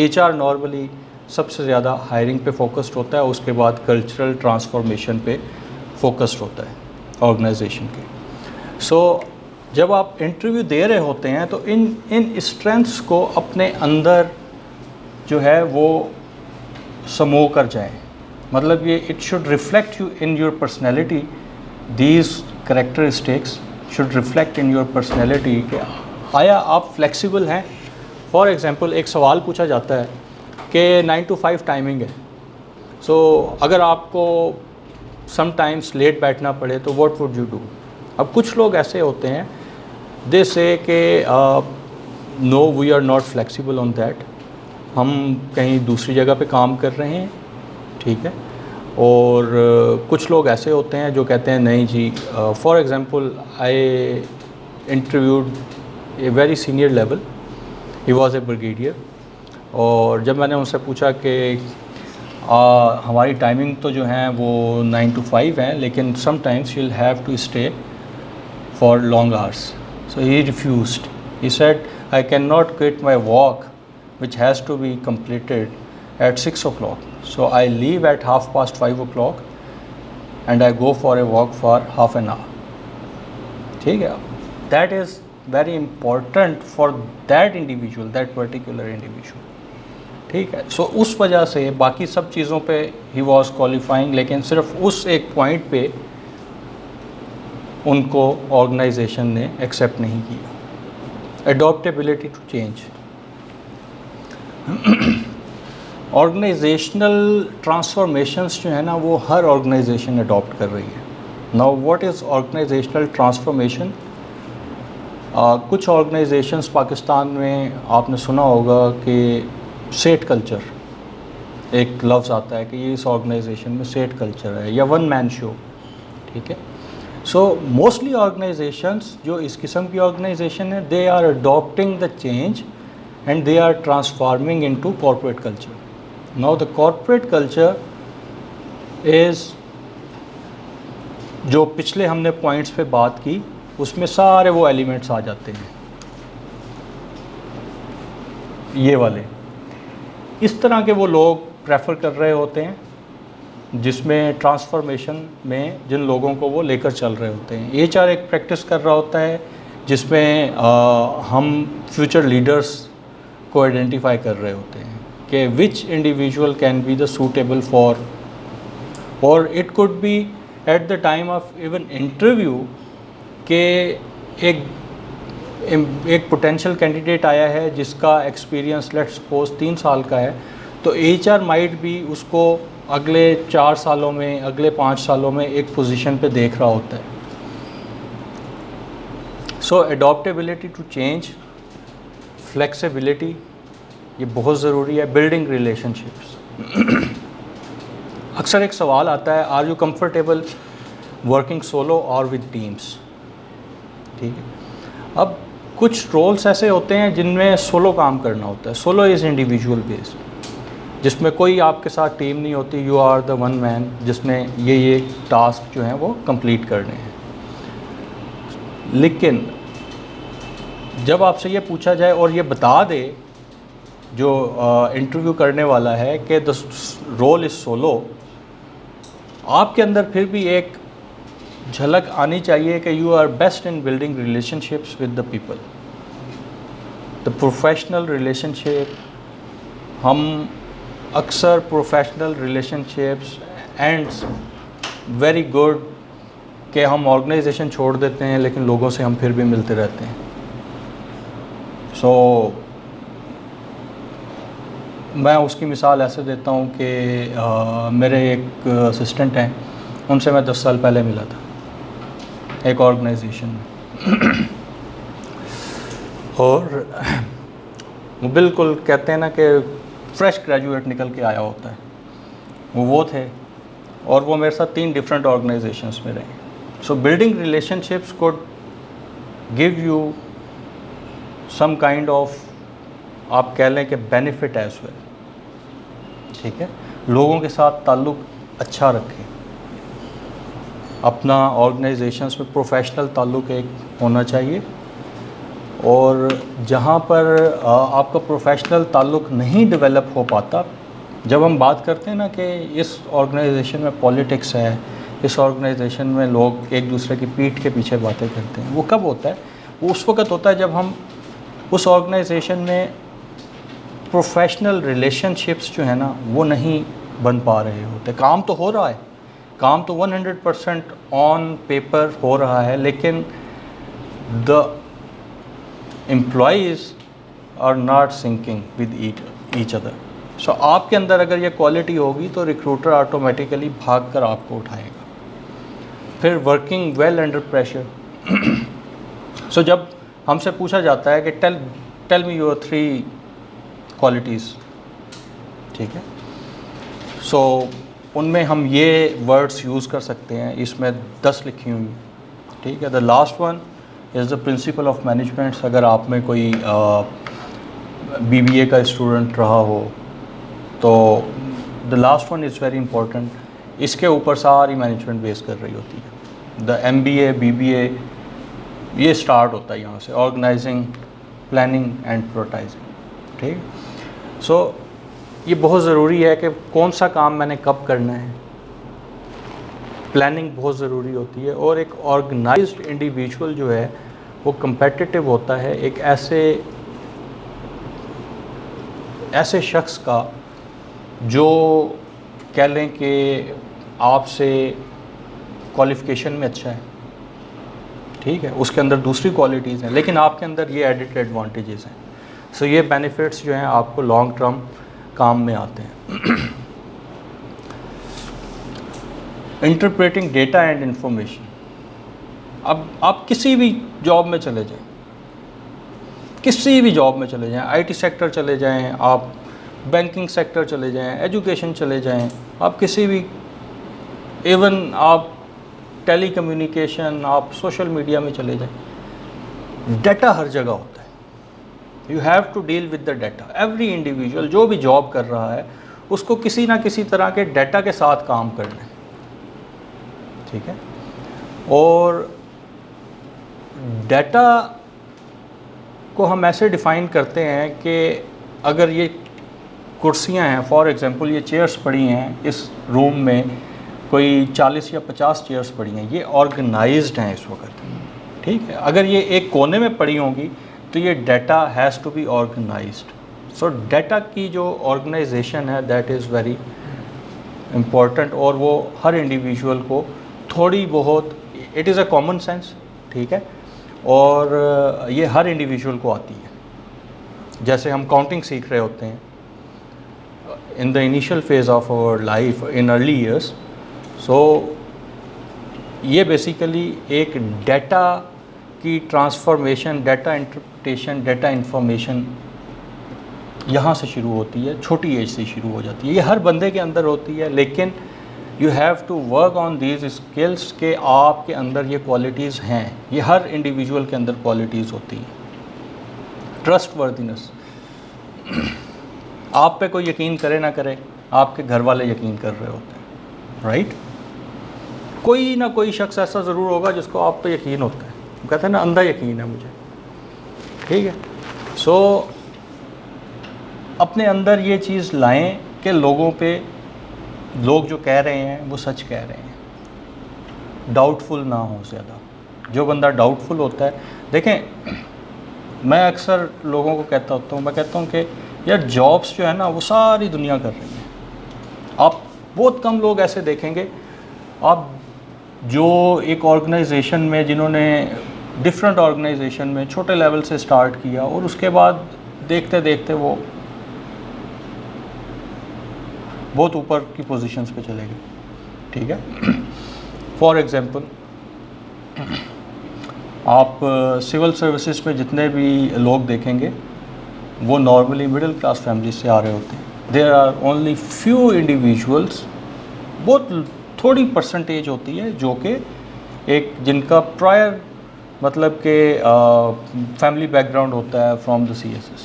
HR नॉर्मली सबसे ज़्यादा हायरिंग पे फोकस्ड होता है, उसके बाद कल्चरल ट्रांसफॉर्मेशन पे फोकस्ड होता है ऑर्गेनाइजेशन के। सो जब आप इंटरव्यू दे रहे होते हैं तो इन स्ट्रेंथ्स को अपने अंदर जो है वो समो कर जाएं। मतलब ये it should reflect you in your personality, these characteristics should reflect in your personality कि आया आप फ्लेक्सिबल हैं। फॉर एग्ज़ाम्पल एक सवाल पूछा जाता है कि 9 to 5 टाइमिंग है, सो अगर आपको समटाइम्स लेट बैठना पड़े तो व्हाट वुड यू डू? अब कुछ लोग ऐसे होते हैं दे से कि no we are not flexible on that, हम कहीं दूसरी जगह पे काम कर रहे हैं। ठीक है, और कुछ लोग ऐसे होते हैं जो कहते हैं नहीं जी, for example I interviewed a very senior level, he was a brigadier, और जब मैंने उनसे पूछा कि हमारी टाइमिंग तो जो है वो 9 to 5 है, लेकिन sometimes you will have to stay for long hours, so he refused, he said I can not quit my walk which has to be completed at 6 o'clock. So I leave at 5:30 o'clock and I go for a walk for half an hour. ठीक है, that is very important for that individual, that particular individual. ठीक है, so उस वजह से बाकी सब चीज़ों पे he was qualifying, लेकिन सिर्फ उस एक पॉइंट पे उनको ऑर्गेनाइजेशन ने एक्सेप्ट नहीं किया। Adaptability to change. Organisational transformations जो है ना वो हर ऑर्गेनाइजेशन अडॉप्ट कर रही है। Now what is organisational transformation? कुछ ऑर्गेनाइजेशंस पाकिस्तान में आपने सुना होगा कि सेट कल्चर एक लफ्ज़ आता है कि ये इस ऑर्गेनाइजेशन में सेट कल्चर है या वन मैन शो। ठीक है, सो मोस्टली ऑर्गेनाइजेशंस जो इस किस्म की ऑर्गेनाइजेशन है they are adopting the change and they are transforming into corporate culture. Now the corporate culture is, जो पिछले हमने पॉइंट्स पे बात की उसमें सारे वो एलिमेंट्स आ जाते हैं, ये वाले। इस तरह के वो लोग प्रेफर कर रहे होते हैं जिसमें ट्रांसफॉर्मेशन में जिन लोगों को वो लेकर चल रहे होते हैं। HR एक प्रैक्टिस कर रहा होता है जिसमें हम फ्यूचर लीडर्स को आइडेंटिफाई कर रहे होते हैं कि which individual can be the suitable for, और it could be at the time of even interview के एक पोटेंशियल कैंडिडेट आया है जिसका एक्सपीरियंस लेट्स सपोज 3 साल का है, तो HR माइट भी उसको अगले 4 सालों में, अगले 5 सालों में एक पोजीशन पे देख रहा होता है। So adaptability to change, flexibility, ये बहुत ज़रूरी है। Building relationships. अक्सर एक सवाल आता है, are you comfortable working solo और विद टीम्स? ठीक है, अब कुछ रोल्स ऐसे होते हैं जिनमें सोलो काम करना होता है। सोलो इज़ इंडिविजुअल बेस्ड, जिसमें कोई आपके साथ टीम नहीं होती, you are the one man जिसने ये टास्क जो हैं वो कंप्लीट करने हैं। लेकिन जब आपसे ये पूछा जाए और ये बता दे जो इंटरव्यू करने वाला है कि द रोल इज़ सोलो, आपके अंदर फिर भी एक झलक आनी चाहिए कि you are best in building relationships with the people, the professional relationship. हम अक्सर professional relationships ends very good कि हम ऑर्गेनाइजेशन छोड़ देते हैं लेकिन लोगों से हम फिर भी मिलते रहते हैं। सो मैं उसकी मिसाल ऐसे देता हूँ कि मेरे एक असिस्टेंट हैं, उनसे मैं 10 साल पहले मिला था एक ऑर्गेनाइजेशन में और वो बिल्कुल कहते हैं ना कि फ्रेश ग्रेजुएट निकल के आया होता है, वो थे और वो मेरे साथ 3 डिफरेंट ऑर्गेनाइजेशंस में रहे। So building relationships could give you some kind of, आप कह लें कि बेनिफिट एज वेल, ठीक है। लोगों के साथ ताल्लुक़ अच्छा रखें, अपना ऑर्गेनाइजेशंस में प्रोफेशनल ताल्लुक़ एक होना चाहिए। और जहाँ पर आपका प्रोफेशनल ताल्लुक़ नहीं डेवलप हो पाता, जब हम बात करते हैं ना कि इस ऑर्गेनाइजेशन में पॉलिटिक्स है, इस ऑर्गेनाइजेशन में लोग एक दूसरे की पीठ के पीछे बातें करते हैं, वो कब होता है? वो उस वक़्त होता है जब हम उस ऑर्गेनाइजेशन में प्रोफेशनल रिलेशनशिप्स जो है ना वो नहीं बन पा रहे होते। काम तो हो रहा है, काम तो 100% ऑन पेपर हो रहा है, लेकिन the employees are not syncing with each other. So आपके अंदर अगर ये क्वालिटी होगी तो रिक्रूटर ऑटोमेटिकली भाग कर आपको उठाएगा। फिर वर्किंग वेल अंडर प्रेशर। सो जब हमसे पूछा जाता है कि टेल मी योर 3 क्वालिटीज़, ठीक है, सो उनमें हम ये वर्ड्स यूज़ कर सकते हैं, इसमें 10 लिखी हुई, ठीक है। The last one is the principle of management. अगर आप में कोई BBA का स्टूडेंट रहा हो तो the last one is very important, इसके ऊपर सारी मैनेजमेंट बेस कर रही होती है। द MBA BBA ये स्टार्ट होता है यहाँ से, ऑर्गेनाइजिंग, प्लानिंग एंड प्रायोरिटाइजिंग, ठीक। सो ये बहुत ज़रूरी है कि कौन सा काम मैंने कब करना है, प्लानिंग बहुत ज़रूरी होती है। और एक ऑर्गेनाइज्ड इंडिविजुअल जो है वो कम्पेटिटिव होता है एक ऐसे शख्स का जो कह लें कि आपसे क्वालिफ़िकेशन में अच्छा है, ठीक है, उसके अंदर दूसरी क्वालिटीज़ हैं लेकिन आपके अंदर ये एडिड एडवांटेजेस हैं। सो ये बेनिफिट्स जो हैं आपको लॉन्ग टर्म काम में आते हैं। Interpreting data and information. अब आप किसी भी जॉब में चले जाएं, किसी भी जॉब में चले जाएं, IT सेक्टर चले जाएं, आप बैंकिंग सेक्टर चले जाएं, एजुकेशन चले जाएं, आप किसी भी, इवन आप टेली कम्युनिकेशन, आप सोशल मीडिया में चले जाएं, डाटा हर जगह होता है। You have to deal with the data. Every individual जो भी जॉब कर रहा है उसको किसी ना किसी तरह के डाटा के साथ काम करना है, ठीक है। और डाटा को हम ऐसे डिफ़ाइन करते हैं कि अगर ये कुर्सियां हैं, फॉर एग्ज़ाम्पल ये चेयर्स पड़ी हैं, इस रूम में कोई 40 या 50 चेयर्स पड़ी हैं, ये ऑर्गेनाइज्ड हैं इस वक्त, ठीक है। अगर ये एक कोने में पड़ी होंगी तो ये data has to be organised. So data की जो ऑर्गेनाइजेशन है दैट इज़ वेरी इम्पॉर्टेंट, और वो हर इंडिविजुअल को थोड़ी बहुत, it is a common sense, ठीक है, और ये हर इंडिविजुअल को आती है। जैसे हम काउंटिंग सीख रहे होते हैं in the initial phase of our life in early years. So ये बेसिकली एक डाटा की transformation, data interpretation, data information यहाँ से शुरू होती है, छोटी एज से शुरू हो जाती है। ये हर बंदे के अंदर होती है, लेकिन you have to work on these skills के आपके अंदर ये क्वालिटीज़ हैं। ये हर इंडिविजुअल के अंदर क्वालिटीज़ होती हैं। ट्रस्ट वर्दीनेस, आप पे कोई यकीन करे ना करे, आपके घर वाले यकीन कर रहे होते हैं, राइट। कोई ना कोई शख्स ऐसा ज़रूर होगा जिसको आप पे यकीन होता है, कहते हैं ना अंधा यकीन है मुझे, ठीक है। सो अपने अंदर ये चीज़ लाएं कि लोगों पे, लोग जो कह रहे हैं वो सच कह रहे हैं। डाउटफुल ना हो ज़्यादा। जो बंदा डाउटफुल होता है, देखें मैं अक्सर लोगों को कहता होता हूँ, मैं कहता हूँ कि यार जॉब्स जो है ना वो सारी दुनिया कर रही है। आप बहुत कम लोग ऐसे देखेंगे आप जो एक ऑर्गेनाइजेशन में, जिन्होंने डिफरेंट ऑर्गेनाइजेशन में छोटे लेवल से स्टार्ट किया और उसके बाद देखते देखते वो बहुत ऊपर की पोजीशंस पे चले गए। ठीक है, फॉर एग्जांपल आप सिविल सर्विसेज में जितने भी लोग देखेंगे वो नॉर्मली मिडिल क्लास फैमिली से आ रहे होते हैं। There are only few individuals, बहुत थोड़ी परसेंटेज होती है जो कि एक जिनका प्रायर मतलब कि फैमिली बैकग्राउंड होता है फ्रॉम द CSS।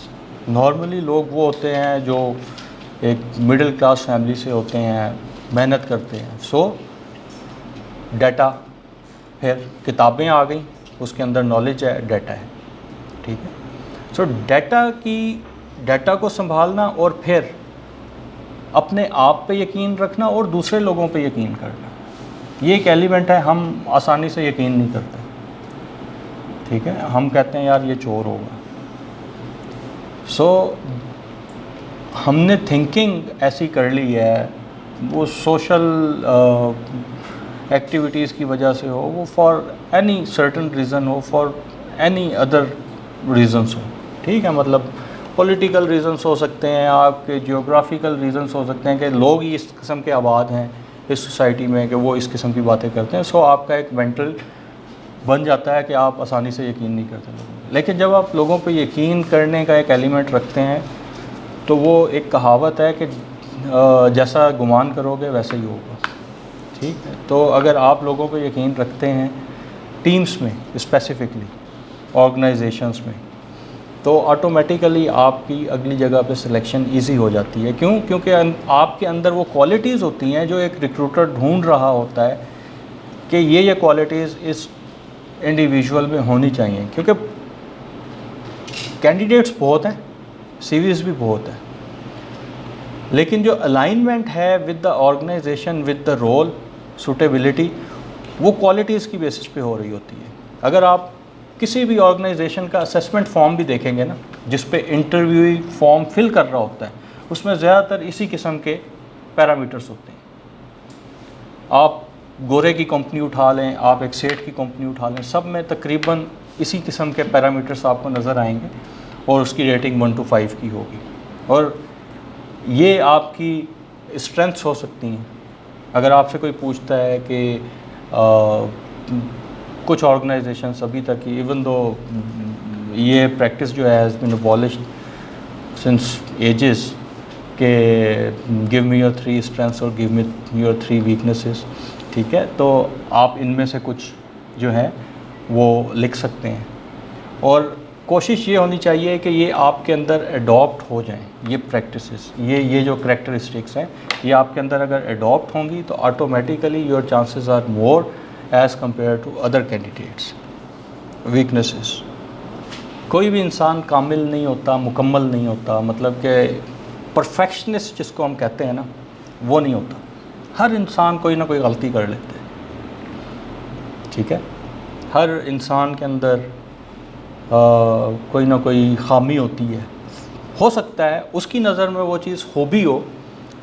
नॉर्मली लोग वो होते हैं जो एक मिडिल क्लास फैमिली से होते हैं, मेहनत करते हैं। सो डाटा, फिर किताबें आ गई, उसके अंदर नॉलेज है, डाटा है। ठीक है, सो डाटा को संभालना और फिर अपने आप पे यकीन रखना और दूसरे लोगों पे यकीन करना, ये एक एलिमेंट है। हम आसानी से यकीन नहीं करते। ठीक है, हम कहते हैं यार ये चोर होगा। सो हमने थिंकिंग ऐसी कर ली है, वो सोशल एक्टिविटीज़ की वजह से हो, वो फॉर एनी सर्टन रीज़न हो, फॉर एनी अदर रीज़न्स हो। ठीक है, मतलब पॉलिटिकल रीज़न्स हो सकते हैं, आपके जियोग्राफिकल रीज़न्स हो सकते हैं कि लोग ही इस किस्म के आबाद हैं इस सोसाइटी में कि वो इस किस्म की बातें करते हैं। सो आपका एक मेंटल बन जाता है कि आप आसानी से यकीन नहीं करते लोगों पे। लेकिन जब आप लोगों पे यकीन करने का एक एलिमेंट रखते हैं तो वो एक कहावत है कि जैसा गुमान करोगे वैसा ही होगा। ठीक है, तो अगर आप लोगों पे यकीन रखते हैं टीम्स में, स्पेसिफिकली ऑर्गेनाइजेशंस में, तो ऑटोमेटिकली आपकी अगली जगह पे सिलेक्शन इजी हो जाती है। क्यों? क्योंकि आपके अंदर वो क्वालिटीज़ होती हैं जो एक रिक्रूटर ढूंढ रहा होता है कि ये क्वालिटीज़ इस इंडिविजुअल में होनी चाहिए। क्योंकि कैंडिडेट्स बहुत हैं, सीवीज़ भी बहुत है, लेकिन जो अलाइनमेंट है with the organisation, with the role, suitability, वो क्वालिटीज़ की बेसिस पे हो रही होती है। अगर आप किसी भी ऑर्गेनाइजेशन का असेसमेंट फॉर्म भी देखेंगे ना, जिस पे इंटरव्यू फॉर्म फिल कर रहा होता है, उसमें ज़्यादातर इसी किस्म के पैरामीटर्स होते हैं। आप गोरे की कंपनी उठा लें, आप एक सेठ की कंपनी उठा लें, सब में तकरीबन इसी किस्म के पैरामीटर्स आपको नज़र आएंगे और उसकी रेटिंग 1 to 5 की होगी। और ये आपकी स्ट्रेंथ्स हो सकती हैं। अगर आपसे कोई पूछता है कि कुछ ऑर्गेनाइजेशंस अभी तक, इवन दो ये प्रैक्टिस जो है has been abolished since ages के गिव मी योर 3 स्ट्रेंथ्स और गिव मी योर 3 वीकनेसेस। ठीक है, तो आप इनमें से कुछ जो है वो लिख सकते हैं और कोशिश ये होनी चाहिए कि ये आपके अंदर एडॉप्ट हो जाएं। ये प्रैक्टिसेस, ये जो करैक्टरिस्टिक्स हैं, ये आपके अंदर अगर एडॉप्ट होंगी तो automatically your chances are more as compare to other candidates. Weaknesses, कोई भी इंसान कामिल नहीं होता, मुकम्मल नहीं होता, मतलब कि परफेक्शनिस्ट जिसको हम कहते हैं ना, वो नहीं होता। हर इंसान कोई ना कोई गलती कर लेता है। ठीक है, हर इंसान के अंदर कोई ना कोई ख़ामी होती है। हो सकता है उसकी नज़र में वो चीज़ खूबी हो,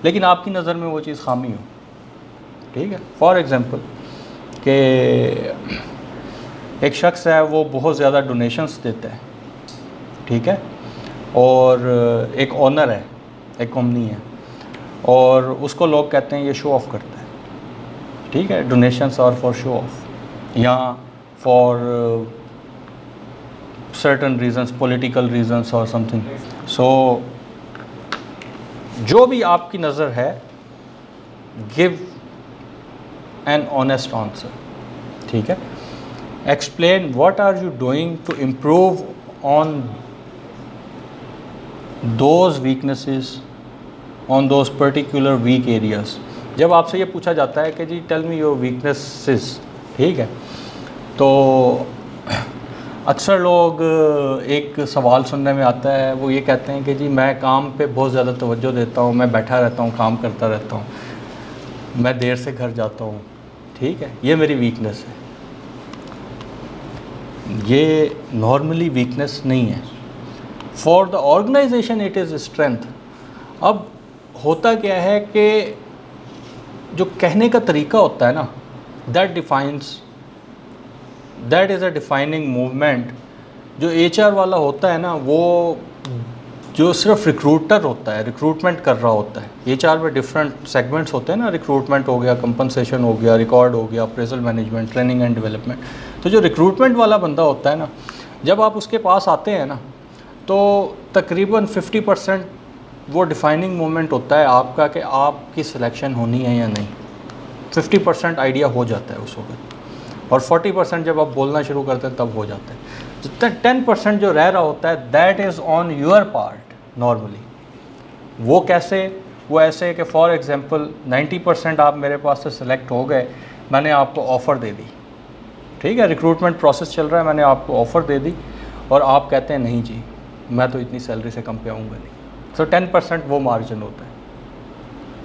लेकिन आपकी नज़र में वो चीज़ ख़ामी हो। ठीक है, फॉर एग्ज़ाम्पल कि एक शख्स है, वो बहुत ज़्यादा डोनेशंस देता है। ठीक है, और एक ओनर है, एक कंपनी है, और उसको लोग कहते हैं ये शो ऑफ़ करता है। ठीक है, donations are for show off या for certain reasons, political reasons or something. So जो भी आपकी नज़र है, give an honest answer. ठीक है, explain what are you doing to improve on those weaknesses, on those particular weak areas. जब आपसे ये पूछा जाता है कि जी tell me your weaknesses, ठीक है, तो अक्सर लोग एक सवाल सुनने में आता है, वो ये कहते हैं कि जी मैं काम पे बहुत ज़्यादा तवज्जो देता हूँ, मैं बैठा रहता हूँ, काम करता रहता हूँ, मैं देर से घर जाता हूँ। ठीक है, ये मेरी वीकनेस है, ये नॉर्मली वीकनेस नहीं है। For the organisation it is strength. अब होता क्या है कि जो कहने का तरीका होता है ना, that is a defining movement. जो HR वाला होता है ना, वो जो सिर्फ रिक्रूटर होता है, रिक्रूटमेंट कर रहा होता है। HR में डिफरेंट सेगमेंट्स होते हैं ना, रिक्रूटमेंट हो गया, कंपनसेशन हो गया, रिकॉर्ड हो गया, appraisal management, training and development. तो जो रिक्रूटमेंट वाला बंदा होता है ना, जब आप उसके पास आते हैं ना, तो तकरीबन 50% वो डिफाइनिंग मोमेंट होता है आपका कि आपकी सिलेक्शन होनी है या नहीं। 50% आइडिया हो जाता है उस वक्त, और 40% जब आप बोलना शुरू करते हैं तब हो जाता है। जितना 10% जो रह रहा होता है, that is on your part normally. वो कैसे? वो ऐसे कि फॉर एग्ज़ाम्पल 90% आप मेरे पास से सिलेक्ट हो गए, मैंने आपको ऑफ़र दे दी, ठीक है, रिक्रूटमेंट प्रोसेस चल रहा है, मैंने आपको ऑफ़र दे दी, और आप कहते हैं नहीं जी, मैं तो इतनी सैलरी से कम पे आऊँगा नहीं। सो 10% वो मार्जिन होता है,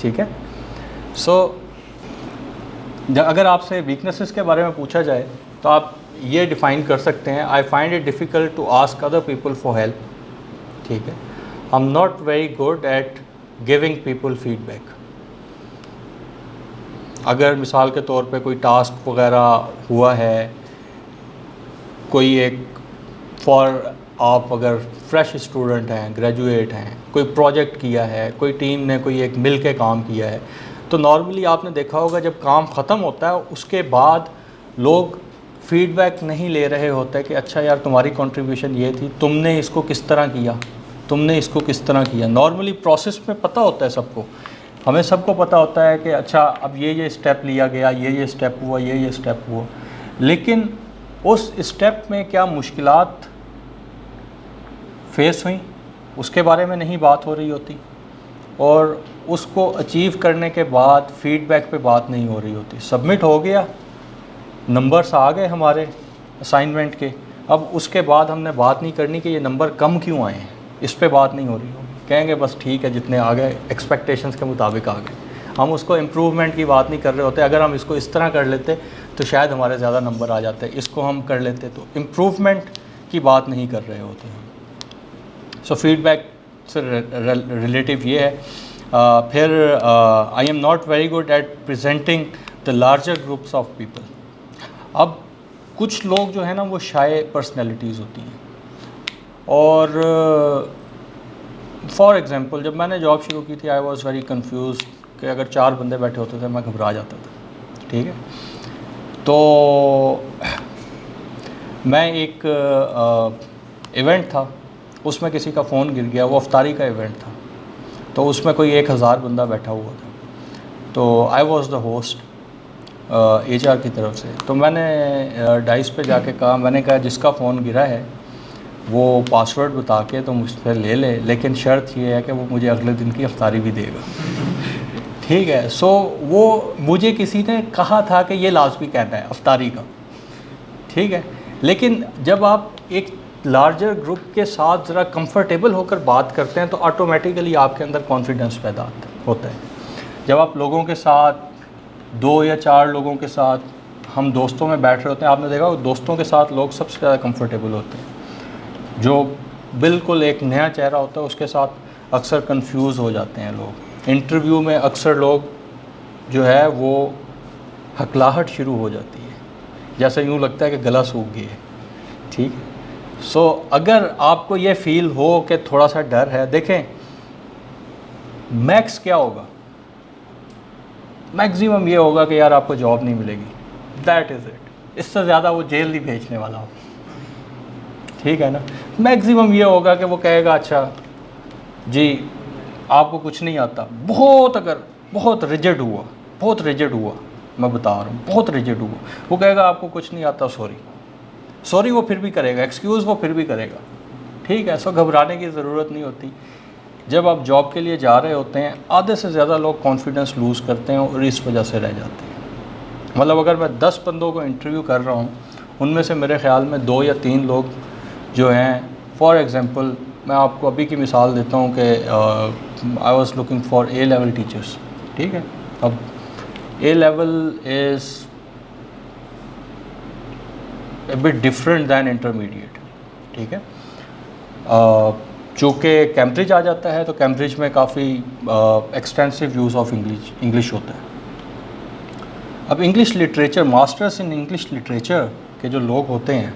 ठीक है। सो अगर आपसे वीकनेसेस के बारे में पूछा जाए तो आप ये डिफ़ाइन कर सकते हैं, I find it difficult to ask other people for help, ठीक है। I am not very good at giving people feedback. अगर मिसाल के तौर पे कोई टास्क वगैरह हुआ है, कोई एक आप अगर फ्रेश स्टूडेंट हैं, ग्रेजुएट हैं, कोई प्रोजेक्ट किया है, कोई टीम ने कोई एक मिल के काम किया है, तो नॉर्मली आपने देखा होगा जब काम ख़त्म होता है उसके बाद लोग फीडबैक नहीं ले रहे होते कि अच्छा यार तुम्हारी कंट्रीब्यूशन ये थी, तुमने इसको किस तरह किया, तुमने इसको किस तरह किया। नॉर्मली प्रोसेस में पता होता है सबको, हमें सबको पता होता है कि अच्छा अब ये स्टेप लिया गया, ये स्टेप हुआ, ये स्टेप हुआ, लेकिन उस स्टेप में क्या मुश्किलात फेस हुई उसके बारे में नहीं बात हो रही होती, और उसको अचीव करने के बाद फीडबैक पे बात नहीं हो रही होती। सबमिट हो गया, नंबर्स आ गए हमारे असाइनमेंट के, अब उसके बाद हमने बात नहीं करनी कि ये नंबर कम क्यों आए हैं, इस पे बात नहीं हो रही होगी। कहेंगे बस ठीक है, जितने आ गए एक्सपेक्टेशंस के मुताबिक आ गए, हम उसको इम्प्रूवमेंट की बात नहीं कर रहे होते। अगर हम इसको इस तरह कर लेते तो शायद हमारे ज़्यादा नंबर आ जाते, इसको हम कर लेते तो इम्प्रूवमेंट की बात नहीं कर रहे होते हैं। सो फीडबैक से रिलेटिव ये है। फिर आई am not very good eight presenting the larger groups of people. अब कुछ लोग जो है ना वो शाय पर्सनैलिटीज़ होती हैं, और फॉर एग्ज़ाम्पल जब मैंने जॉब शुरू की थी आई वॉज़ वेरी कन्फ्यूज कि अगर 4 बंदे बैठे होते थे मैं घबरा जाता था, ठीक है। तो मैं एक इवेंट था, उसमें किसी का फ़ोन गिर गया, वो अफ्तारी का इवेंट था, तो उसमें कोई 1000 बंदा बैठा हुआ था, तो I was the host HR की तरफ से। तो मैंने डाइस पे जाके कहा, मैंने कहा जिसका फ़ोन गिरा है वो पासवर्ड बता के तो मुझ पर ले ले, लेकिन शर्त ये है कि वो मुझे अगले दिन की अफ्तारी भी देगा, ठीक है। सो वो मुझे किसी ने कहा था कि ये लाजमी कहना है अफ्तारी का, ठीक है। लेकिन जब आप एक लार्जर ग्रुप के साथ ज़रा कंफर्टेबल होकर बात करते हैं तो ऑटोमेटिकली आपके अंदर कॉन्फिडेंस पैदा होता है। जब आप लोगों के साथ 2 या 4 लोगों के साथ, हम दोस्तों में बैठ रहे होते हैं, आपने देखा दोस्तों के साथ लोग सबसे ज़्यादा कंफर्टेबल होते हैं। जो बिल्कुल एक नया चेहरा होता है उसके साथ अक्सर कंफ्यूज हो जाते हैं लोग। इंटरव्यू में अक्सर लोग जो है वो हकलाहट शुरू हो जाती है, जैसे यूँ लगता है कि गला सूख गया है, ठीक है। सो अगर आपको ये फील हो कि थोड़ा सा डर है, देखें मैक्स क्या होगा, मैक्सिमम ये होगा कि यार आपको जॉब नहीं मिलेगी, दैट इज़ इट। इससे ज़्यादा वो जेल नहीं भेजने वाला हो, ठीक है ना। मैक्सिमम ये होगा कि वो कहेगा अच्छा जी आपको कुछ नहीं आता, बहुत अगर बहुत रिजिड हुआ, मैं बता रहा हूँ बहुत रिजिड हुआ, वो कहेगा आपको कुछ नहीं आता, सॉरी वो फिर भी करेगा, एक्सक्यूज़ वो फिर भी करेगा, ठीक है। सो घबराने की ज़रूरत नहीं होती। जब आप जॉब के लिए जा रहे होते हैं आधे से ज़्यादा लोग कॉन्फिडेंस लूज़ करते हैं और इस वजह से रह जाते हैं। मतलब अगर मैं 10 बंदों को इंटरव्यू कर रहा हूँ, उनमें से मेरे ख़्याल में 2 या 3 लोग जो हैं, फॉर एग्ज़ाम्पल मैं आपको अभी की मिसाल देता हूँ कि I was looking for A level teachers, ठीक है। अब A level is a bit different than intermediate, ठीक है। चूँकि कैम्ब्रिज आ जाता है तो कैम्ब्रिज में काफ़ी एक्सटेंसिव यूज़ ऑफ इंग्लिश होता है। अब English literature, masters in English literature के जो लोग होते हैं,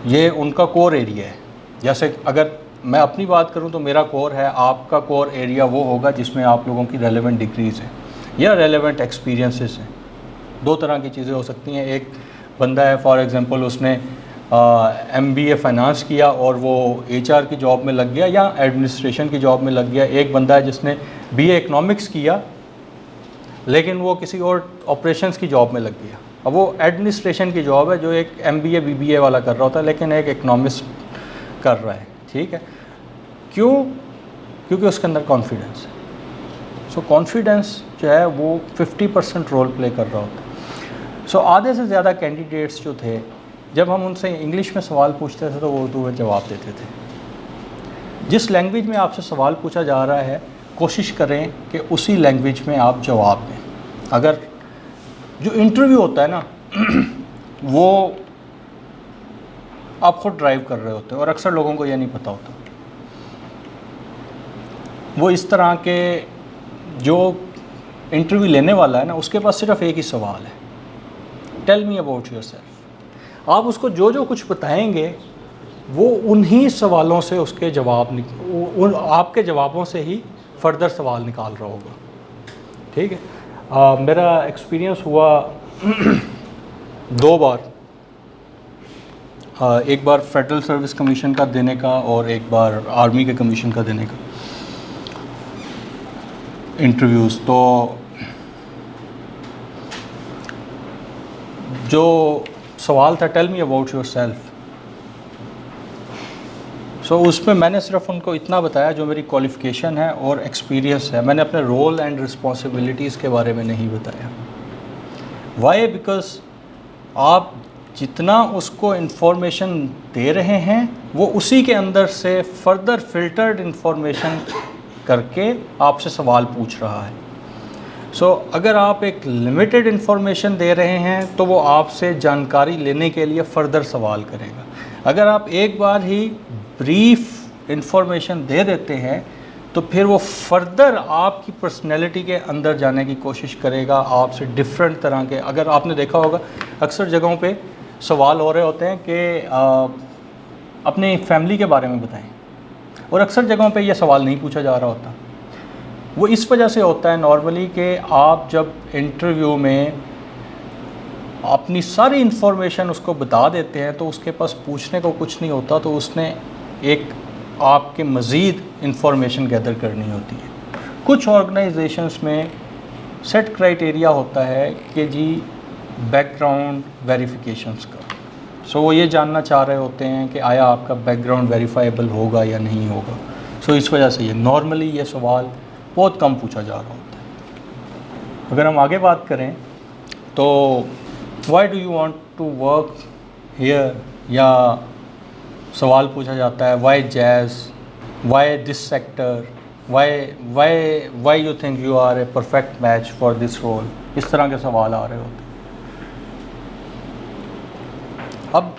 ये उनका कोर एरिया है। जैसे अगर मैं अपनी बात करूं तो मेरा कोर है, आपका कोर एरिया वो होगा जिसमें आप लोगों की रेलेवेंट डिग्रीज़ हैं या रेलेवेंट एक्सपीरियंसेस हैं। दो तरह की चीज़ें हो सकती हैं। एक बंदा है फॉर एग्जांपल उसने MBA फाइनेंस किया और वो HR की जॉब में लग गया या एडमिनिस्ट्रेशन की जॉब में लग गया। एक बंदा है जिसने BA इकोनॉमिक्स किया लेकिन वो किसी और ऑपरेशंस की जॉब में लग गया। अब वो एडमिनिस्ट्रेशन की जॉब है जो एक MBA BBA वाला कर रहा होता है लेकिन एक इकोनॉमिस्ट कर रहा है, ठीक है। क्यों? क्योंकि उसके अंदर कॉन्फिडेंस है। सो कॉन्फिडेंस जो है वो 50% रोल प्ले कर रहा होता है। सो आधे से ज़्यादा कैंडिडेट्स जो थे, जब हम उनसे इंग्लिश में सवाल पूछते थे तो वो उर्दू में जवाब देते थे। जिस लैंग्वेज में आपसे सवाल पूछा जा रहा है कोशिश करें कि उसी लैंग्वेज में आप जवाब दें। अगर जो इंटरव्यू होता है ना वो आप खुद ड्राइव कर रहे होते हैं और अक्सर लोगों को यह नहीं पता होता। वो इस तरह के जो इंटरव्यू लेने वाला है ना उसके पास सिर्फ एक ही सवाल है, टेल मी अबाउट योरसेल्फ। आप उसको जो जो कुछ बताएंगे वो उन्हीं सवालों से उसके जवाब आपके जवाबों से ही फर्दर सवाल निकाल रहा होगा, ठीक है। मेरा एक्सपीरियंस हुआ 2 बार, एक बार फेडरल सर्विस कमीशन का देने का और एक बार आर्मी के कमीशन का देने का इंटरव्यूज़। तो जो सवाल था टेल मी अबाउट योरसेल्फ, सो उसमें मैंने सिर्फ उनको इतना बताया जो मेरी क्वालिफ़िकेशन है और एक्सपीरियंस है। मैंने अपने रोल एंड रिस्पॉन्सिबिलिटीज़ के बारे में नहीं बताया। वाई? बिकॉज़ आप जितना उसको इन्फॉर्मेशन दे रहे हैं वो उसी के अंदर से फर्दर फिल्टर्ड इन्फॉर्मेशन करके आपसे सवाल पूछ रहा है। सो अगर आप एक लिमिटेड इन्फॉर्मेशन दे रहे हैं तो वो आपसे जानकारी लेने के लिए फ़र्दर सवाल करेगा। अगर आप एक बार ही ब्रीफ इन्फॉर्मेशन दे देते हैं तो फिर वो फर्दर आपकी पर्सनैलिटी के अंदर जाने की कोशिश करेगा, आपसे डिफरेंट तरह के। अगर आपने देखा होगा अक्सर जगहों पे सवाल हो रहे होते हैं कि अपनी फैमिली के बारे में बताएं, और अक्सर जगहों पे ये सवाल नहीं पूछा जा रहा होता। वो इस वजह से होता है नॉर्मली कि आप जब इंटरव्यू में अपनी सारी इन्फॉर्मेशन उसको बता देते हैं तो उसके पास पूछने को कुछ नहीं होता, तो उसने एक आपके मज़ीद इन्फॉर्मेशन गैदर करनी होती है। कुछ ऑर्गेनाइजेशंस में सेट क्राइटेरिया होता है कि जी बैकग्राउंड वेरिफिकेशंस का। सो वो ये जानना चाह रहे होते हैं कि आया आपका बैकग्राउंड वेरीफाइबल होगा या नहीं होगा। सो इस वजह से ये नॉर्मली ये सवाल बहुत कम पूछा जा रहा होता है। अगर हम आगे बात करें तो why do you want to work here, या सवाल पूछा जाता है why Jazz, why this sector, why you think you are a perfect match for this role. इस तरह के सवाल आ रहे होते हैं। अब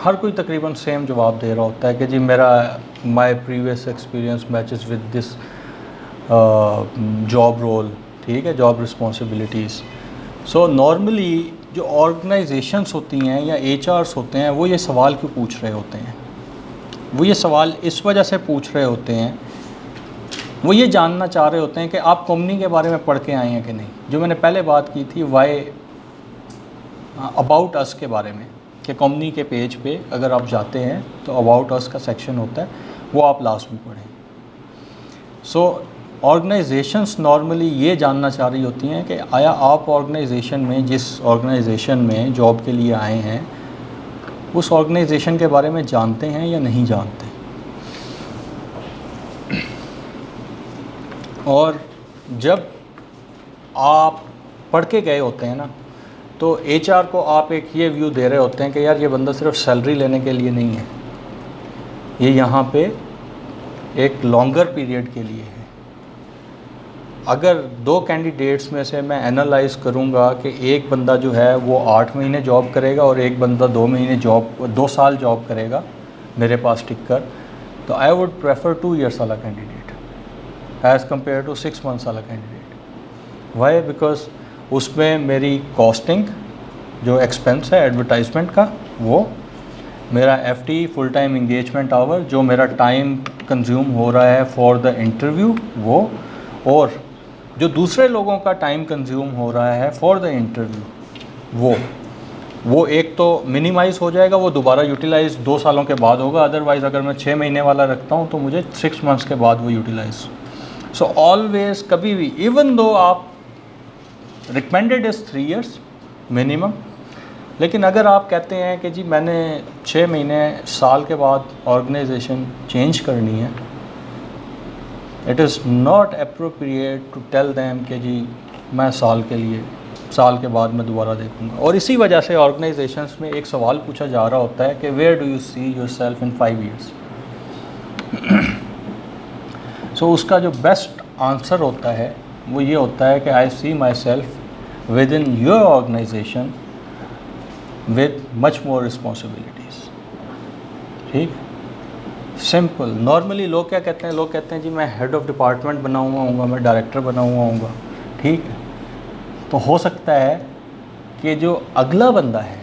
हर कोई तकरीबन सेम जवाब दे रहा होता है कि जी मेरा my previous experience matches with this job role, ठीक है, जॉब रिस्पॉन्सिबिलिटीज़। सो नॉर्मली जो ऑर्गेनाइजेशंस होती हैं या HRs होते हैं वो ये सवाल क्यों पूछ रहे होते हैं? वो ये सवाल इस वजह से पूछ रहे होते हैं, वो ये जानना चाह रहे होते हैं कि आप कंपनी के बारे में पढ़ के आए हैं कि नहीं। जो मैंने पहले बात की थी वाई अबाउट अस के बारे में, कि कंपनी के पेज पे अगर आप जाते हैं तो अबाउट अस का सेक्शन होता है, वो आप लास्ट में पढ़ें। सो ऑर्गेनाइजेशंस नॉर्मली ये जानना चाह रही होती हैं कि आया आप ऑर्गेनाइजेशन में, जिस ऑर्गेनाइजेशन में जॉब के लिए आए हैं, उस ऑर्गेनाइजेशन के बारे में जानते हैं या नहीं जानते। और जब आप पढ़ के गए होते हैं ना तो HR को आप एक ये व्यू दे रहे होते हैं कि यार ये बंदा सिर्फ सैलरी लेने के लिए नहीं है, ये यहाँ पे एक लॉन्गर पीरियड के लिए है। अगर 2 कैंडिडेट्स में से मैं एनालाइज करूँगा कि एक बंदा जो है वो 8 महीने जॉब करेगा और एक बंदा 2 साल जॉब करेगा मेरे पास टिक कर, तो आई वुड प्रेफर 2 ईयर्स वाला candidate as compare to 6 months वाला कैंडिडेट। वाई? बिकॉज उसमें मेरी कॉस्टिंग जो एक्सपेंस है एडवर्टाइजमेंट का, वो मेरा FTE full time engagement hour, जो मेरा टाइम कंज्यूम हो रहा है फॉर द इंटरव्यू, वो, और जो दूसरे लोगों का टाइम कंज्यूम हो रहा है फॉर द इंटरव्यू, वो एक तो मिनिमाइज़ हो जाएगा, वो दोबारा यूटिलाइज 2 सालों के बाद होगा। अदरवाइज़ अगर मैं 6 महीने वाला रखता हूँ तो मुझे 6 मंथ्स के बाद वो यूटिलाइज। सो ऑलवेज, कभी भी, इवन दो आप रिकमेंडेड इज़ 3 ईयर्स मिनिमम, लेकिन अगर आप कहते हैं कि जी मैंने 6 महीने साल के बाद ऑर्गेनाइजेशन चेंज करनी है, it is not appropriate to tell them कि जी मैं साल के बाद मैं दोबारा देखूंगा। और इसी वजह से ऑर्गेनाइजेशंस में एक सवाल पूछा जा रहा होता है कि where do you see yourself in 5 years. So उसका जो बेस्ट आंसर होता है वो ये होता है कि I see myself within your organisation with much more responsibilities। ठीक, सिंपल। नॉर्मली लोग क्या कहते हैं, लोग कहते हैं जी मैं हेड ऑफ डिपार्टमेंट बना हुआ हूँगा, मैं डायरेक्टर बना हुआ हूँगा। ठीक है, तो हो सकता है कि जो अगला बंदा है,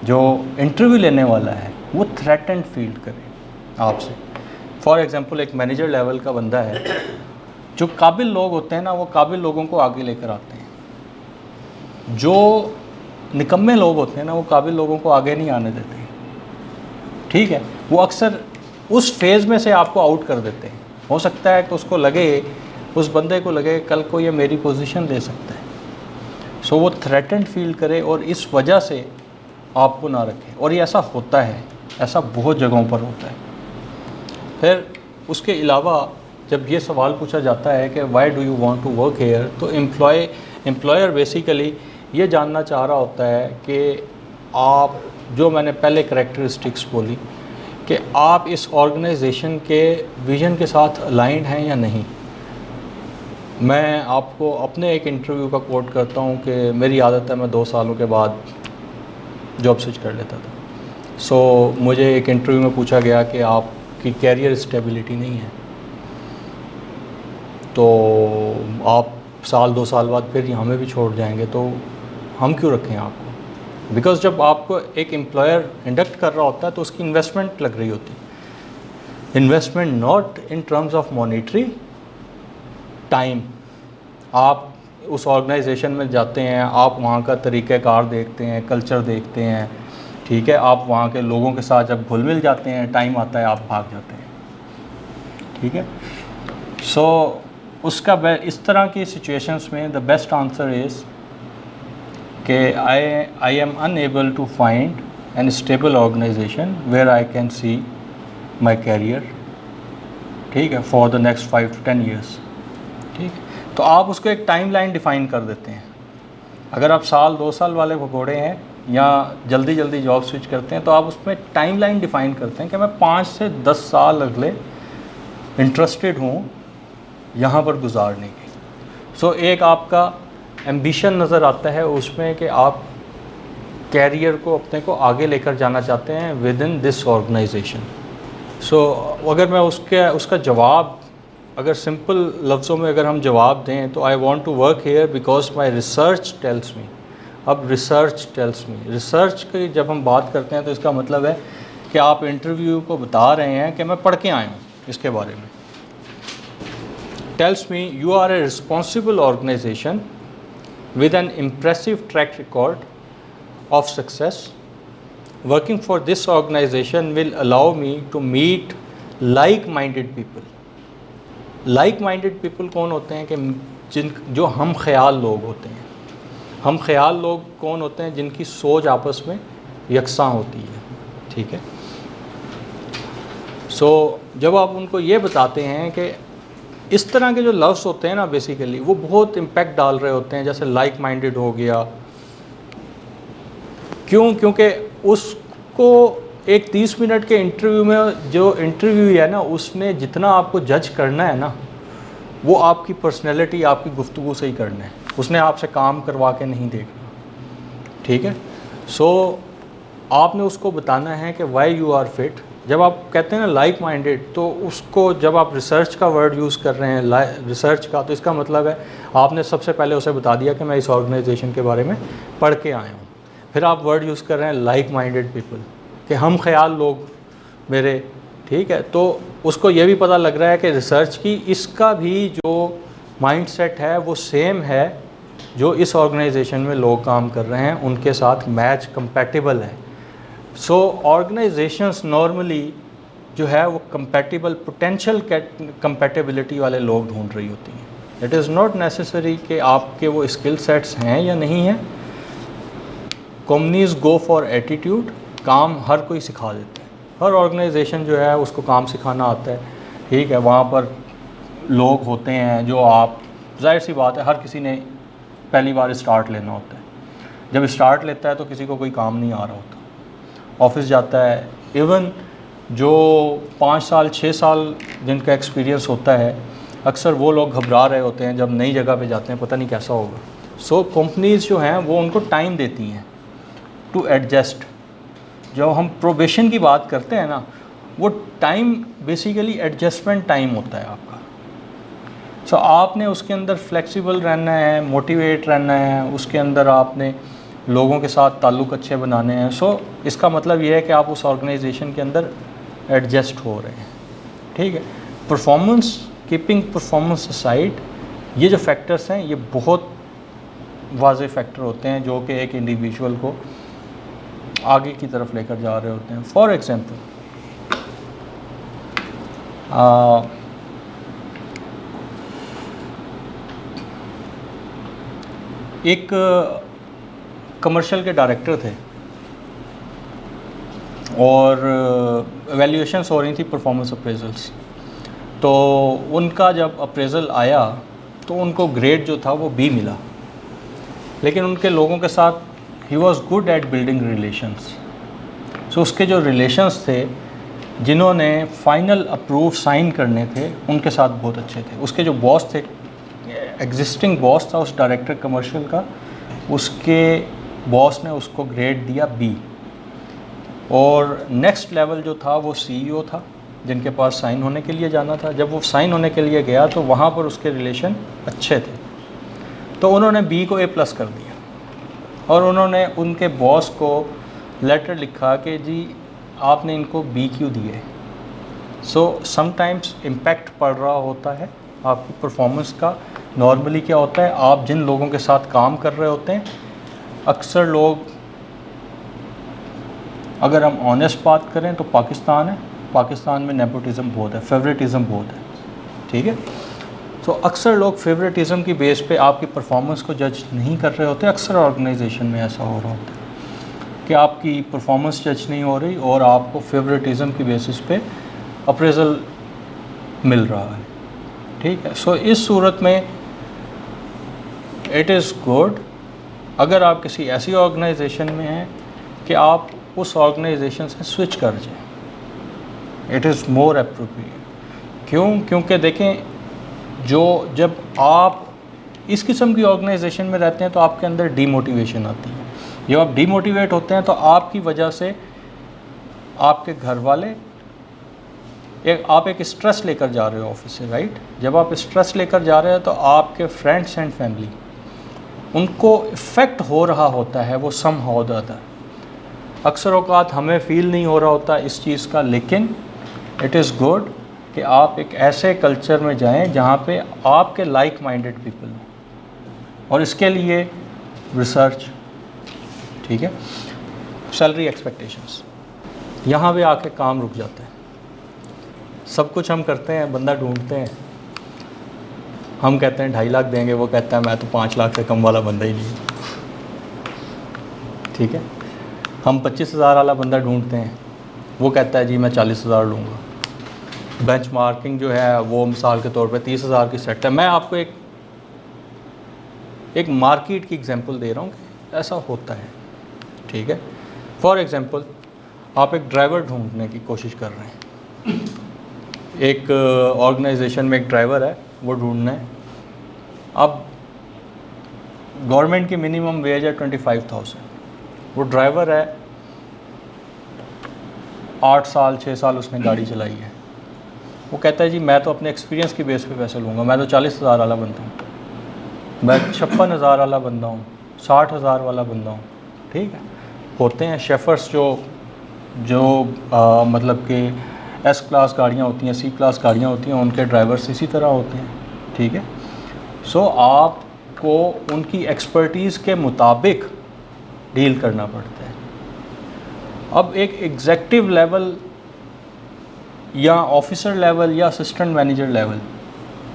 जो इंटरव्यू लेने वाला है, वो थ्रेटेंड फील करे आपसे। फॉर एग्जांपल एक मैनेजर लेवल का बंदा है, जो काबिल लोग होते हैं ना, वो काबिल लोगों को आगे लेकर आते हैं। जो निकम्मे लोग होते हैं ना, वो काबिल लोगों को आगे नहीं आने देते। ठीक है, वो अक्सर उस फेज़ में से आपको आउट कर देते हैं। हो सकता है कि उसको लगे, उस बंदे को लगे कल को ये मेरी पोजीशन ले सकता है। सो वो थ्रेटेंड फील करे और इस वजह से आपको ना रखे। और ये ऐसा होता है, ऐसा बहुत जगहों पर होता है। फिर उसके अलावा जब ये सवाल पूछा जाता है कि why do you want to work here, तो एम्प्लॉयर बेसिकली ये जानना चाह रहा होता है कि आप, जो मैंने पहले करैक्टरिस्टिक्स बोली, कि आप इस ऑर्गेनाइजेशन के विज़न के साथ अलाइंड हैं या नहीं। मैं आपको अपने एक इंटरव्यू का कोट करता हूँ कि मेरी आदत है मैं 2 सालों के बाद जॉब स्विच कर लेता था। सो मुझे एक इंटरव्यू में पूछा गया कि आपकी कैरियर स्टेबिलिटी नहीं है, तो आप 2 साल बाद फिर हमें भी छोड़ जाएंगे, तो हम क्यों रखें आपको। बिकॉज जब आपको एक एम्प्लॉयर इंडक्ट कर रहा होता है तो उसकी इन्वेस्टमेंट लग रही होती है। Investment not in terms of monetary time. आप उस ऑर्गेनाइजेशन में जाते हैं, आप वहाँ का तरीक़ाकार देखते हैं, कल्चर देखते हैं। ठीक है, आप वहाँ के लोगों के साथ जब घुल मिल जाते हैं, टाइम आता है आप भाग जाते हैं। ठीक है, सो उसका इस तरह की सिचुएशंस में द बेस्ट आंसर इज़ कि I am unable to find an stable organisation where I can see my career. ठीक है, for the next 5 to 10 years. ठीक, तो आप उसको एक टाइम लाइन डिफ़ाइन कर देते हैं। अगर आप 2 साल वाले भगोड़े हैं या जल्दी जल्दी जॉब स्विच करते हैं, तो आप उसमें टाइम लाइन डिफ़ाइन करते हैं कि मैं 5 से 10 साल अगले इंटरेस्टेड हूँ यहाँ पर गुजारने की। सो एक आपका एम्बिशन नज़र आता है उसमें कि आप कैरियर को अपने को आगे लेकर जाना चाहते हैं विद इन दिस ऑर्गेनाइजेशन। सो अगर मैं उसका जवाब, अगर सिंपल लफ्ज़ों में अगर हम जवाब दें, तो I want to work here because my research tells me. अब रिसर्च टेल्स मी, रिसर्च की जब हम बात करते हैं तो इसका मतलब है कि आप इंटरव्यू को बता रहे हैं कि मैं पढ़ के आया हूँ इसके बारे में। Tells me you are a responsible organisation with an impressive track record of success. Working for this organization will allow me to meet like-minded people. Like-minded people कौन होते हैं कि जो हम ख्याल लोग होते हैं। हम ख्याल लोग कौन होते हैं? जिनकी सोच आपस में यकसां होती है। ठीक है, सो जब आप उनको ये बताते हैं कि इस तरह के जो लफ्ज़ होते हैं ना, बेसिकली वो बहुत इम्पैक्ट डाल रहे होते हैं। जैसे लाइक माइंडेड हो गया, क्यों? क्योंकि उसको एक 30 मिनट के इंटरव्यू में, जो इंटरव्यू है ना, उसने जितना आपको जज करना है ना, वो आपकी पर्सनैलिटी, आपकी गुफ्तगू से ही करना है, उसने आपसे काम करवा के नहीं देखना, ठीक है। सो आपने उसको बताना है कि वाई यू आर फिट। जब आप कहते हैं ना लाइक माइंडेड, तो उसको जब आप रिसर्च का वर्ड यूज़ कर रहे हैं, रिसर्च का, तो इसका मतलब है आपने सबसे पहले उसे बता दिया कि मैं इस ऑर्गेनाइजेशन के बारे में पढ़ के आया हूँ। फिर आप वर्ड यूज़ कर रहे हैं लाइक माइंडेड पीपल, कि हम ख्याल लोग मेरे, ठीक है। तो उसको ये भी पता लग रहा है कि रिसर्च की इसका भी जो माइंडसेट है वो सेम है जो इस ऑर्गेनाइजेशन में लोग काम कर रहे हैं, उनके साथ मैच कंपैटिबल है। सो ऑर्गेनाइजेशंस नॉर्मली जो है वो कंपैटिबल, पोटेंशियल कंपैटिबिलिटी वाले लोग ढूंढ रही होती हैं। इट इज़ नॉट नेसेसरी कि आपके वो स्किल सेट्स हैं या नहीं हैं। कंपनीज गो फॉर एटीट्यूड, काम हर कोई सिखा देता है, हर ऑर्गेनाइजेशन जो है उसको काम सिखाना आता है, ठीक है। वहाँ पर लोग होते हैं जो आप, जाहिर सी बात है हर किसी ने पहली बार स्टार्ट लेना होता है। जब स्टार्ट लेता है तो किसी को कोई काम नहीं आ रहा होता, ऑफिस जाता है। इवन जो 5 साल 6 साल जिनका एक्सपीरियंस होता है, अक्सर वो लोग घबरा रहे होते हैं जब नई जगह पे जाते हैं, पता नहीं कैसा होगा। सो कंपनीज़ जो हैं वो उनको टाइम देती हैं टू एडजस्ट। जब हम प्रोबेशन की बात करते हैं ना, वो टाइम बेसिकली एडजस्टमेंट टाइम होता है आपका। सो आपने उसके अंदर फ्लेक्सिबल रहना है, मोटिवेट रहना है, उसके अंदर आपने लोगों के साथ ताल्लुक़ अच्छे बनाने हैं। सो इसका मतलब ये है कि आप उस ऑर्गेनाइजेशन के अंदर एडजस्ट हो रहे हैं, ठीक है। परफॉर्मेंस, कीपिंग परफॉर्मेंस असाइड, ये जो फैक्टर्स हैं ये बहुत वाज़ेह फैक्टर होते हैं जो कि एक इंडिविजुअल को आगे की तरफ लेकर जा रहे होते हैं। फॉर एग्ज़ाम्पल, एक कमर्शियल के डायरेक्टर थे और वैल्यूएशंस हो रही थी परफॉर्मेंस अप्रेजल्स। तो उनका जब अप्रेज़ल आया तो उनको ग्रेड जो था वो बी मिला, लेकिन उनके लोगों के साथ he was good at building relations. So उसके जो रिलेशंस थे जिन्होंने फाइनल अप्रूव साइन करने थे उनके साथ बहुत अच्छे थे। उसके जो बॉस थे, एग्जिस्टिंग बॉस था उस डायरेक्टर कमर्शियल का, उसके बॉस ने उसको ग्रेड दिया बी। और नेक्स्ट लेवल जो था वो सीईओ था जिनके पास साइन होने के लिए जाना था। जब वो साइन होने के लिए गया तो वहाँ पर उसके रिलेशन अच्छे थे, तो उन्होंने बी को ए+ कर दिया और उन्होंने उनके बॉस को लेटर लिखा कि जी आपने इनको बी क्यों दिए। सो समटाइम्स इम्पैक्ट पड़ रहा होता है आपकी परफॉर्मेंस का। नॉर्मली क्या होता है, आप जिन लोगों के साथ काम कर रहे होते हैं, अक्सर लोग, अगर हम ऑनेस्ट बात करें तो पाकिस्तान है, पाकिस्तान में नेपोटिज़म बहुत है, फेवरेटिज़म बहुत है, ठीक है। तो अक्सर लोग फेवरेटिज़म की बेस पे आपकी परफॉर्मेंस को जज नहीं कर रहे होते। अक्सर ऑर्गेनाइजेशन में ऐसा हो रहा होता है कि आपकी परफॉर्मेंस जज नहीं हो रही और आपको फेवरेटिज़म की बेसिस पे अप्रेज़ल मिल रहा है, ठीक है। सो इस सूरत में इट इज़ गुड अगर आप किसी ऐसी ऑर्गेनाइजेशन में हैं कि आप उस ऑर्गेनाइजेशन से स्विच कर जाएं। It is more appropriate. क्यों? क्योंकि देखें, जब आप इस किस्म की ऑर्गेनाइजेशन में रहते हैं तो आपके अंदर डीमोटिवेशन आती है। जब आप डीमोटिवेट होते हैं तो आपकी वजह से आपके घर वाले, आप एक स्ट्रेस लेकर जा रहे हो ऑफिस से, राइट। जब आप स्ट्रेस लेकर जा रहे हो तो आपके फ्रेंड्स एंड फैमिली, उनको इफ़ेक्ट हो रहा होता है वो सम हाउ द अदर। अक्सर औक़ात हमें फ़ील नहीं हो रहा होता इस चीज़ का, लेकिन इट इज़ गुड कि आप एक ऐसे कल्चर में जाएं जहां पे आपके लाइक माइंडेड पीपल हों। और इसके लिए रिसर्च, ठीक है। सैलरी एक्सपेक्टेशंस, यहाँ पे आके काम रुक जाता है। सब कुछ हम करते हैं, बंदा ढूंढते हैं, हम कहते हैं 2.5 लाख देंगे, वो कहता है मैं तो 5 लाख से कम वाला बंदा ही नहीं हूँ, ठीक है। हम 25,000 वाला बंदा ढूंढते हैं, वो कहता है जी मैं 40,000 लूँगा। बेंचमार्किंग जो है वो मिसाल के तौर पे 30,000 की सेट है। मैं आपको एक मार्केट की एग्जांपल दे रहा हूँ कि ऐसा होता है, ठीक है। फॉर एग्जांपल, आप एक ड्राइवर ढूंढने की कोशिश कर रहे हैं। एक ऑर्गेनाइजेशन में एक ड्राइवर है, वो ढूंढना है। अब गवर्नमेंट की मिनिमम वेज है 25,000, वो ड्राइवर है 8 साल 6 साल उसने गाड़ी चलाई है, वो कहता है जी मैं तो अपने एक्सपीरियंस की बेस पे पैसे लूँगा, मैं तो 40,000 वाला बंदा हूँ, मैं 56,000 वाला बंदा हूँ, 60,000 वाला बंदा हूँ। ठीक है, होते हैं शेफर्स जो मतलब कि एस क्लास गाड़ियाँ होती हैं, सी क्लास गाड़ियाँ होती हैं, उनके ड्राइवर्स इसी तरह होते हैं। ठीक है, सो आपको उनकी एक्सपर्टीज़ के मुताबिक डील करना पड़ता है। अब एक एग्जेक्टिव लेवल या ऑफिसर लेवल या असिस्टेंट मैनेजर लेवल,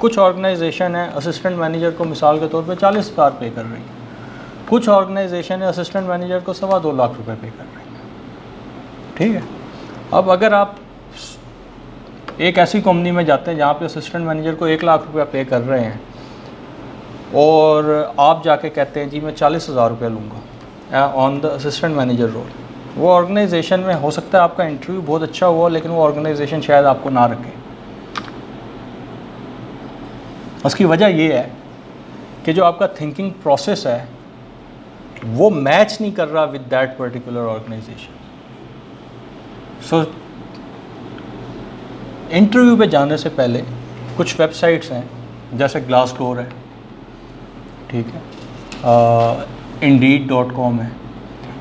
कुछ ऑर्गेनाइजेशन है असिस्टेंट मैनेजर को मिसाल के तौर पे 40,000 पे कर रही है, कुछ ऑर्गेनाइजेशन है असिस्टेंट मैनेजर को 2.25 लाख रुपए पे कर रही है। ठीक है, अब अगर आप एक ऐसी कंपनी में जाते हैं जहाँ पे असिस्टेंट मैनेजर को 1 लाख रुपया पे कर रहे हैं और आप जाके कहते हैं जी मैं 40,000 रुपया लूँगा on the assistant manager role, वो ऑर्गेनाइजेशन में हो सकता है आपका इंटरव्यू बहुत अच्छा हुआ लेकिन वो ऑर्गेनाइजेशन शायद आपको ना रखे। उसकी वजह ये है कि जो आपका थिंकिंग प्रोसेस है वो मैच नहीं कर रहा with that particular organisation. So interview पे जाने से पहले कुछ वेबसाइट्स हैं जैसे ग्लासडोर है, ठीक है, Indeed.com है,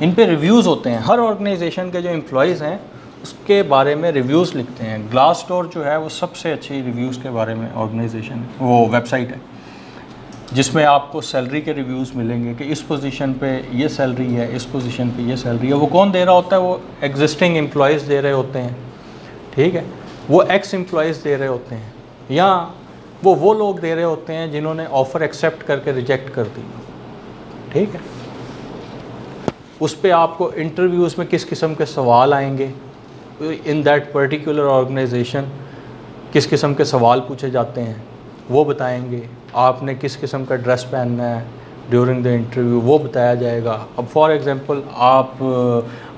इन पे रिव्यूज़ होते हैं। हर ऑर्गेनाइजेशन के जो एम्प्लॉयज़ हैं उसके बारे में रिव्यूज़ लिखते हैं। ग्लासडोर जो है वो सबसे अच्छी रिव्यूज़ के बारे में ऑर्गेनाइजेशन वो वेबसाइट है जिसमें आपको सैलरी के रिव्यूज़ मिलेंगे कि इस पोजीशन पे ये सैलरी है, इस पोजीशन पे ये सैलरी है। वो कौन दे रहा होता है? वो एग्जिस्टिंग एम्प्लॉयज़ दे रहे होते हैं, ठीक है, वो एक्स एम्प्लॉयज़ दे रहे होते हैं, या वो लोग दे रहे होते हैं जिन्होंने ऑफ़र एक्सेप्ट करके रिजेक्ट कर दी। ठीक है, उस पे आपको इंटरव्यूज़ में किस किस्म के सवाल आएंगे, इन दैट पर्टिकुलर ऑर्गेनाइजेशन किस किस्म के सवाल पूछे जाते हैं वो बताएंगे। आपने किस किस्म का ड्रेस पहनना है ड्यूरिंग द इंटरव्यू वो बताया जाएगा। अब फॉर एग्जांपल आप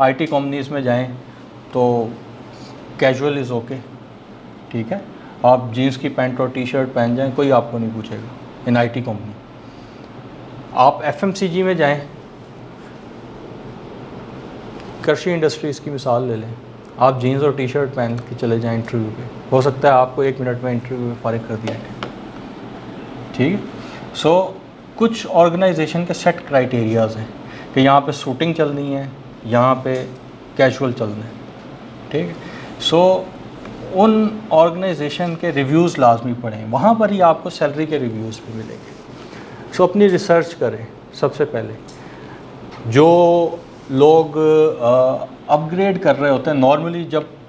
आईटी कंपनीज़ में जाएं तो कैजुअल इज़ ओके, ठीक है, आप जीन्स की पैंट और टी शर्ट पहन जाएं, कोई आपको नहीं पूछेगा इन आईटी कंपनी। आप एफएमसीजी में जाएं, कृषि इंडस्ट्रीज़ की मिसाल ले लें, आप जीन्स और टी शर्ट पहन के चले जाएं इंटरव्यू पे, हो सकता है आपको 1 मिनट में इंटरव्यू में फारिग कर दिया जाए। ठीक है, सो कुछ ऑर्गेनाइजेशन के सेट क्राइटेरियाज़ हैं कि यहाँ पे शूटिंग चलनी है, यहाँ पे कैजुअल चलना है। ठीक है, सो उन ऑर्गेनाइजेशन के रिव्यूज़ लाजमी पढ़ें, वहाँ पर ही आपको सैलरी के रिव्यूज़ भी मिलेंगे। सो अपनी रिसर्च करें सबसे पहले। जो लोग अपग्रेड कर रहे होते हैं नॉर्मली,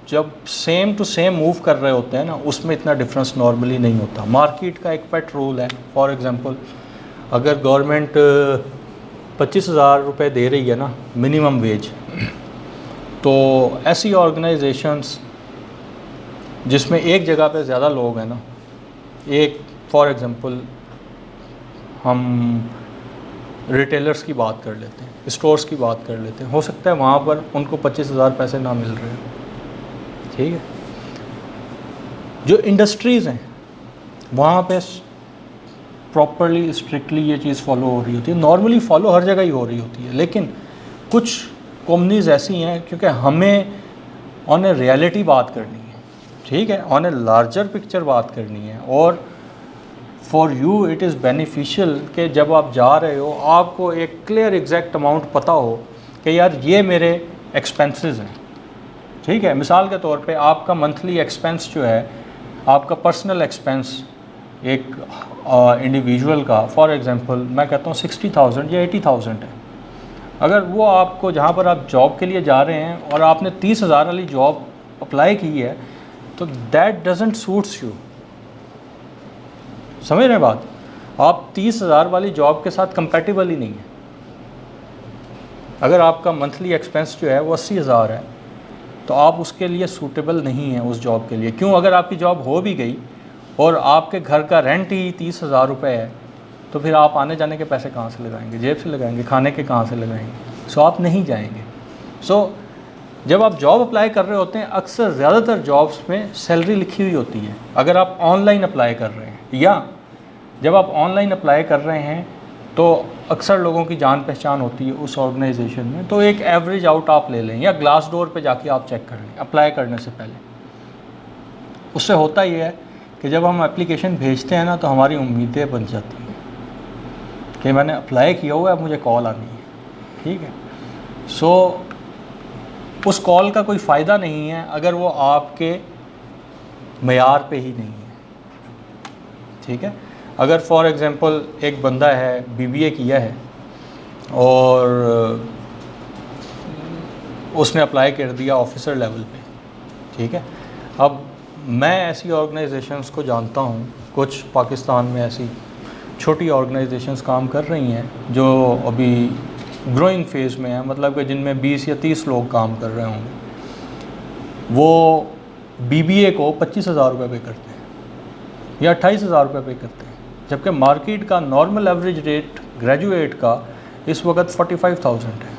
जब सेम टू सेम मूव कर रहे होते हैं ना, उसमें इतना डिफरेंस नॉर्मली नहीं होता। मार्केट का एक पेट रूल है, फॉर एग्जांपल अगर गवर्नमेंट 25,000 रुपये दे रही है ना मिनिमम वेज, तो ऐसी ऑर्गेनाइजेशंस जिसमें एक जगह पे ज़्यादा लोग हैं ना, एक फॉर एग्जांपल हम रिटेलर्स की बात कर लेते हैं, स्टोर्स की बात कर लेते हैं, हो सकता है वहाँ पर उनको 25,000 पैसे ना मिल रहे हैं। ठीक है, जो इंडस्ट्रीज़ हैं वहाँ पे प्रॉपरली स्ट्रिक्टली ये चीज़ फॉलो हो रही होती है। नॉर्मली फॉलो हर जगह ही हो रही होती है, लेकिन कुछ कंपनीज़ ऐसी हैं क्योंकि हमें ऑन ए रियलिटी बात करनी है, ठीक है, ऑन ए लार्जर पिक्चर बात करनी है, और for you it is beneficial कि जब आप जा रहे हो आपको एक क्लियर एग्जैक्ट अमाउंट पता हो कि यार ये मेरे एक्सपेंसेस हैं। ठीक है, मिसाल के तौर पे आपका मंथली एक्सपेंस जो है, आपका पर्सनल एक्सपेंस एक इंडिविजुअल का फॉर एग्जांपल मैं कहता हूँ 60,000 या 80,000 है। अगर वो आपको जहाँ पर आप जॉब के लिए जा रहे हैं और आपने 30,000 वाली जॉब अप्लाई की है, तो दैट डजंट सूट्स यू। समझ रहे हैं बात? आप 30,000 वाली जॉब के साथ कंपैटिबल ही नहीं है। अगर आपका मंथली एक्सपेंस जो है वो 80,000 है तो आप उसके लिए सूटेबल नहीं हैं उस जॉब के लिए। क्यों? अगर आपकी जॉब हो भी गई और आपके घर का रेंट ही 30,000 रुपये है, तो फिर आप आने जाने के पैसे कहाँ से लगाएंगे? जेब से लगाएंगे, खाने के कहाँ से लगाएंगे? सो आप नहीं जाएंगे। सो जब आप जॉब अप्लाई कर रहे होते हैं, अक्सर ज़्यादातर जॉब्स में सैलरी लिखी हुई होती है अगर आप ऑनलाइन अप्लाई कर रहे हैं, या जब आप ऑनलाइन अप्लाई कर रहे हैं तो अक्सर लोगों की जान पहचान होती है उस ऑर्गेनाइजेशन में, तो एक एवरेज आउट आप ले लें या ग्लास डोर पे जाके आप चेक कर लें अप्लाई करने से पहले। उससे होता ये है कि जब हम एप्लीकेशन भेजते हैं ना तो हमारी उम्मीदें बन जाती हैं कि मैंने अप्लाई किया हुआ है, मुझे कॉल आनी है, ठीक है। सो उस कॉल का कोई फ़ायदा नहीं है अगर वो आपके मेयार पे ही नहीं है, ठीक है। अगर फॉर एग्ज़ाम्पल एक बंदा है बीबीए किया है और उसने अप्लाई कर दिया ऑफिसर लेवल पे, ठीक है। अब मैं ऐसी ऑर्गेनाइजेशंस को जानता हूँ, कुछ पाकिस्तान में ऐसी छोटी ऑर्गेनाइजेशंस काम कर रही हैं जो अभी ग्रोइंग फेज़ में है, मतलब कि जिनमें 20 या 30 लोग काम कर रहे होंगे। वो बीबीए को 25,000 रुपये पे करते हैं या 28,000 रुपये पे करते हैं, जबकि मार्केट का नॉर्मल एवरेज रेट ग्रेजुएट का इस वक्त 45,000 है।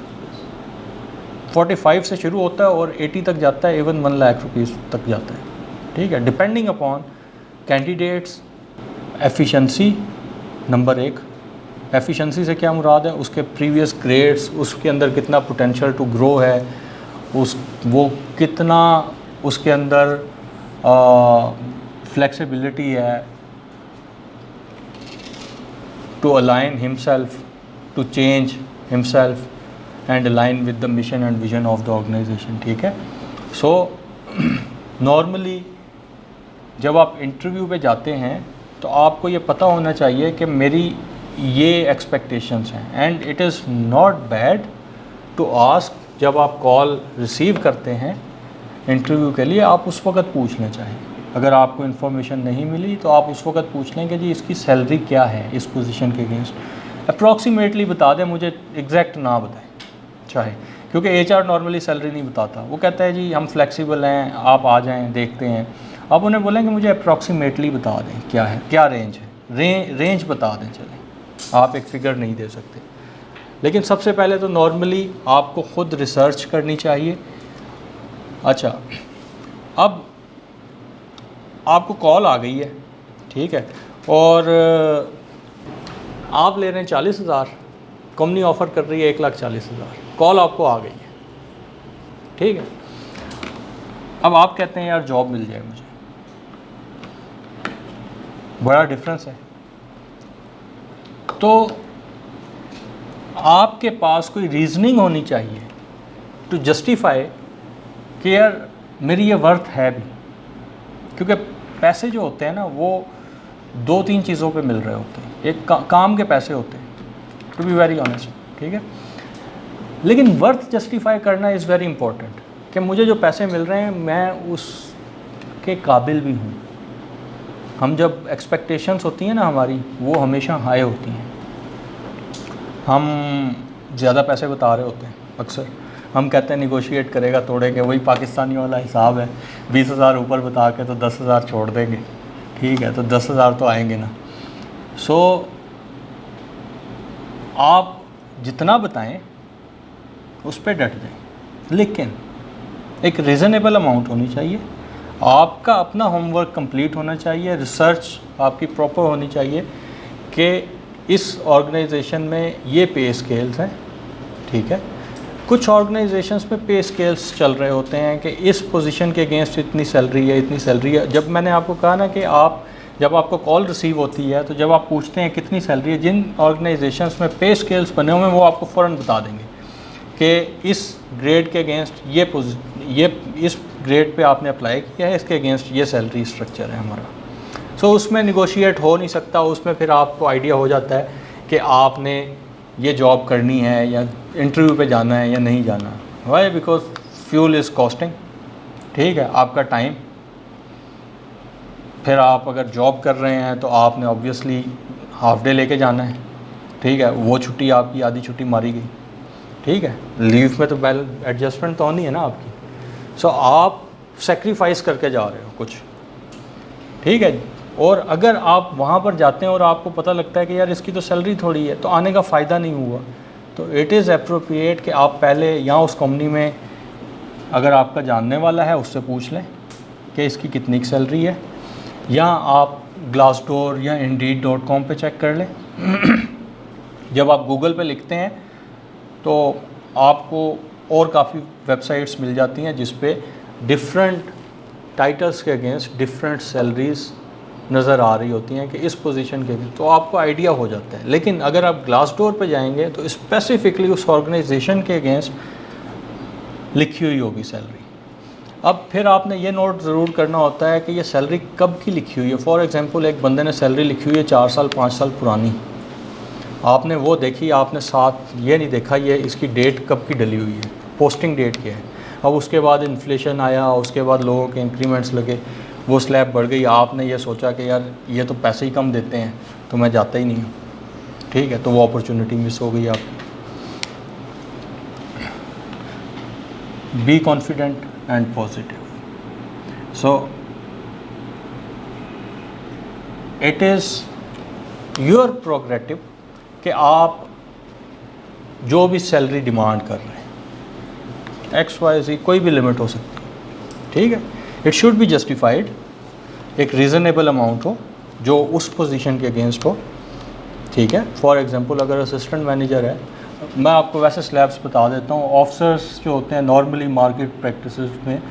45 से शुरू होता है और 80 तक जाता है, इवन 1 लाख रुपीज़ तक जाता है, ठीक है, depending upon candidates efficiency. Number 1, efficiency से क्या मुराद है, उसके प्रीवियस ग्रेड्स, उसके अंदर कितना पोटेंशियल टू ग्रो है, वो कितना उसके अंदर फ्लेक्सिबिलिटी है to align himself, to change himself and align with the mission and vision of the organisation, ठीक है। सो नॉर्मली जब आप इंटरव्यू पे जाते हैं तो आपको ये पता होना चाहिए कि मेरी ये एक्सपेक्टेशंस हैं, and it is not bad to ask. जब आप कॉल रिसीव करते हैं इंटरव्यू के लिए, आप उस वक्त पूछ लें चाहिए, अगर आपको इन्फॉर्मेशन नहीं मिली तो आप उस वक्त पूछ लें कि जी इसकी सैलरी क्या है इस पोजीशन के अगेंस्ट, अप्रॉक्सीमेटली बता दें, मुझे एग्जैक्ट ना बताएं चाहे, क्योंकि एचआर नॉर्मली सैलरी नहीं बताता, वो कहता है जी हम फ्लेक्सिबल हैं, आप आ जाएं देखते हैं। आप उन्हें बोलें कि मुझे अप्रॉक्सीमेटली बता दें क्या है, क्या रेंज है, रेंज बता दें, चलें, आप एक फ़िगर नहीं दे सकते। लेकिन सबसे पहले तो नॉर्मली आपको ख़ुद रिसर्च करनी चाहिए। अच्छा, अब आपको कॉल आ गई है, ठीक है, और आप ले रहे हैं 40,000, कंपनी ऑफ़र कर रही है 1,40,000, कॉल आपको आ गई है, ठीक है। अब आप कहते हैं यार जॉब मिल जाए मुझे, बड़ा डिफरेंस है। तो आपके पास कोई रीज़निंग होनी चाहिए टू जस्टिफाई कि यार मेरी ये वर्थ है भी, क्योंकि पैसे जो होते हैं ना वो 2-3 चीज़ों पे मिल रहे होते हैं। एक काम के पैसे होते हैं, टू बी वेरी ऑनेस्ट, ठीक है, लेकिन वर्थ जस्टिफाई करना इज़ वेरी इंपॉर्टेंट कि मुझे जो पैसे मिल रहे हैं मैं उसके काबिल भी हूँ। हम जब एक्सपेक्टेशंस होती हैं ना हमारी, वो हमेशा हाई होती हैं, हम ज़्यादा पैसे बता रहे होते हैं, अक्सर हम कहते हैं निगोशिएट करेगा तोड़ेंगे, वही पाकिस्तानी वाला हिसाब है, 20,000 ऊपर बता के तो 10,000 छोड़ देंगे, ठीक है, तो 10,000 तो आएंगे ना। सो आप जितना बताएं उस पर डट जाएं, लेकिन एक रीज़नेबल अमाउंट होनी चाहिए, आपका अपना होमवर्क कंप्लीट होना चाहिए, रिसर्च आपकी प्रॉपर होनी चाहिए कि इस ऑर्गेनाइजेशन में ये पे स्केल्स हैं, ठीक है। कुछ ऑर्गेनाइजेशंस में पे स्केल्स चल रहे होते हैं कि इस पोजीशन के अगेंस्ट इतनी सैलरी है, इतनी सैलरी है। जब मैंने आपको कहा ना कि आप जब आपको कॉल रिसीव होती है तो जब आप पूछते हैं कितनी सैलरी है, जिन ऑर्गेनाइजेशंस में पे स्केल्स बने हुए हैं वो आपको फ़ौरन बता देंगे कि इस ग्रेड के अगेंस्ट ये इस ग्रेड पे आपने अप्लाई किया है, इसके अगेंस्ट ये सैलरी स्ट्रक्चर है हमारा। सो उसमें निगोशिएट हो नहीं सकता, उसमें फिर आपको आइडिया हो जाता है कि आपने ये जॉब करनी है या इंटरव्यू पे जाना है या नहीं जाना। Why? Because fuel is costing, ठीक है, आपका टाइम। फिर आप अगर जॉब कर रहे हैं तो आपने ऑब्वियसली हाफ डे लेके जाना है, ठीक है, वो छुट्टी आपकी आधी छुट्टी मारी गई, ठीक है, लीव में तो बैलेंस एडजस्टमेंट तो होनी है ना आपकी। सो आप सेक्रीफाइस करके जा रहे हो कुछ, ठीक है। और अगर आप वहाँ पर जाते हैं और आपको पता लगता है कि यार इसकी तो सैलरी थोड़ी है, तो आने का फ़ायदा नहीं हुआ। तो इट इज़ अप्रोप्रिएट कि आप पहले यहाँ उस कंपनी में अगर आपका जानने वाला है उससे पूछ लें कि इसकी कितनी सैलरी है, या आप ग्लासडोर या Indeed.com पे चेक कर लें। जब आप गूगल पे लिखते हैं तो आपको और काफ़ी वेबसाइट्स मिल जाती हैं जिस पे डिफरेंट टाइटल्स के अगेंस्ट डिफरेंट सैलरीज नज़र आ रही होती हैं कि इस पोजीशन के, तो आपको आइडिया हो जाता है। लेकिन अगर आप ग्लासडोर पे जाएंगे तो स्पेसिफिकली उस ऑर्गेनाइजेशन के अगेंस्ट लिखी हुई होगी सैलरी। अब फिर आपने ये नोट ज़रूर करना होता है कि ये सैलरी कब की लिखी हुई है। फॉर एग्जांपल एक बंदे ने सैलरी लिखी हुई है 4 साल 5 साल पुरानी, आपने वो देखी, आपने साथ ये नहीं देखा ये इसकी डेट कब की डली हुई है, पोस्टिंग डेट क्या है। अब उसके बाद इन्फ्लेशन आया, उसके बाद लोगों के इंक्रीमेंट्स लगे, वो स्लैब बढ़ गई, आपने ये सोचा कि यार ये तो पैसे ही कम देते हैं तो मैं जाता ही नहीं हूँ, ठीक है, तो वो अपॉर्चुनिटी मिस हो गई आपकी। Be confident and positive. So it is your prerogative कि आप जो भी सैलरी डिमांड कर रहे हैं, XYZ कोई भी लिमिट हो सकती है, ठीक है, इट शुड बी जस्टिफाइड, एक रीज़नेबल अमाउंट हो जो उस पोजीशन के अगेंस्ट हो, ठीक है। फॉर एग्जांपल अगर असिस्टेंट मैनेजर है, मैं आपको वैसे स्लैब्स बता देता हूँ, ऑफिसर्स जो होते हैं नॉर्मली मार्केट प्रैक्टिसेस में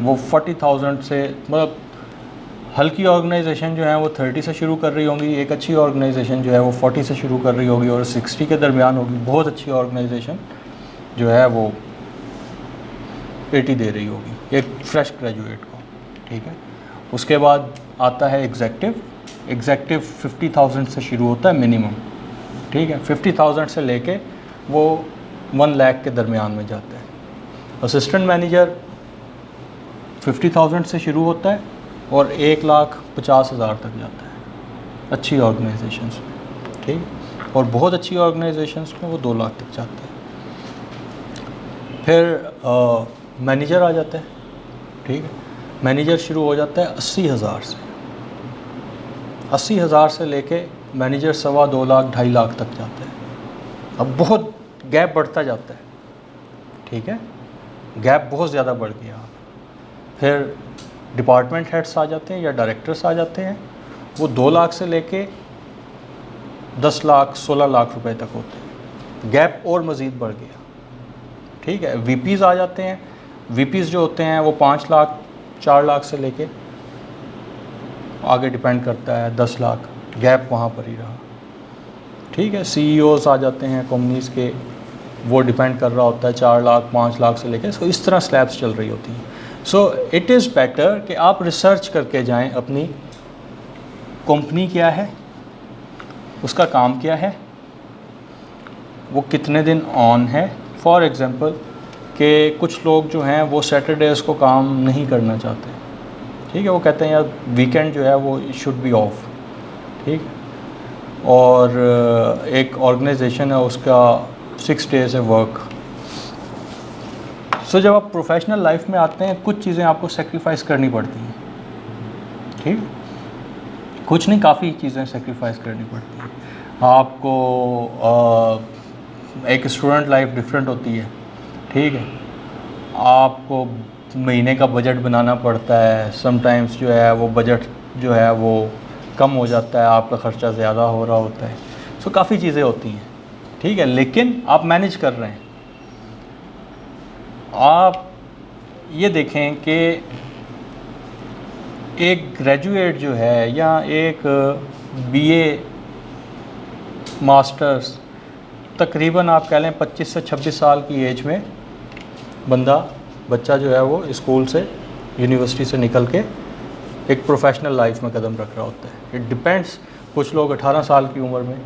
वो 40,000 से, मतलब हल्की ऑर्गेनाइजेशन जो है वो 30 से शुरू कर रही होंगी, एक अच्छी ऑर्गेनाइजेशन जो है वो 40 से शुरू कर रही होगी और 60 के दरमियान होगी, बहुत अच्छी ऑर्गेनाइजेशन जो है वो 80 दे रही होगी एक फ्रेश ग्रेजुएट को, ठीक है। उसके बाद आता है एग्जेक्टिव 50,000 से शुरू होता है मिनिमम, ठीक है, 50,000 से लेके वो 1 लाख के दरमियान में जाता है। असिस्टेंट मैनेजर 50,000 से शुरू होता है और 1,50,000 तक जाता है अच्छी ऑर्गेनाइजेशंस में, ठीक, और बहुत अच्छी ऑर्गेनाइजेशंस में वो 2 लाख तक जाता है। फिर मैनेजर आ जाता है, ठीक है, मैनेजर शुरू हो जाता है 80,000 से, 80,000 से लेके मैनेजर 2.25 लाख 2.5 लाख तक जाता है। अब बहुत गैप बढ़ता जाता है, ठीक है, गैप बहुत ज़्यादा बढ़ गया। फिर डिपार्टमेंट हेड्स आ जाते हैं या डायरेक्टर्स आ जाते हैं, वो 2 लाख से लेके 10 लाख 16 लाख रुपए तक होते हैं, गैप और मज़ीद बढ़ गया, ठीक है। वीपीज़ आ जाते हैं, वीपीज़ जो होते हैं वो 5 लाख 4 लाख से लेके आगे डिपेंड करता है 10 लाख, गैप वहाँ पर ही रहा, ठीक है। सीईओज़ आ जाते हैं कंपनीज़ के, वो डिपेंड कर रहा होता है 4 लाख 5 लाख से लेके, सो इस तरह स्लैब्स चल रही होती हैं। सो इट इज़ बेटर कि आप रिसर्च करके जाएं अपनी कंपनी क्या है, उसका काम क्या है, वो कितने दिन ऑन है। फॉर एग्ज़ाम्पल कि कुछ लोग जो हैं वो सैटरडेज़ को काम नहीं करना चाहते, ठीक है, वो कहते हैं यार वीकेंड जो है वो शुड बी ऑफ, ठीक, और एक ऑर्गेनाइजेशन है उसका 6 डेज़ है वर्क। सो जब आप प्रोफेशनल लाइफ में आते हैं कुछ चीज़ें आपको सेक्रीफाइस करनी पड़ती हैं, ठीक, कुछ नहीं काफ़ी चीज़ें सेक्रीफाइस करनी पड़ती हैं आपको। एक स्टूडेंट लाइफ डिफरेंट होती है, ठीक है, आपको महीने का बजट बनाना पड़ता है, समटाइम्स जो है वो बजट जो है वो कम हो जाता है, आपका ख़र्चा ज़्यादा हो रहा होता है, सो काफ़ी चीज़ें होती हैं, ठीक है, लेकिन आप मैनेज कर रहे हैं। आप ये देखें कि एक ग्रेजुएट जो है या एक बीए मास्टर्स तकरीबन आप कह लें 25 से 26 साल की एज में बच्चा जो है वो स्कूल से यूनिवर्सिटी से निकल के एक प्रोफेशनल लाइफ में कदम रख रहा होता है। इट डिपेंड्स, कुछ लोग 18 साल की उम्र में,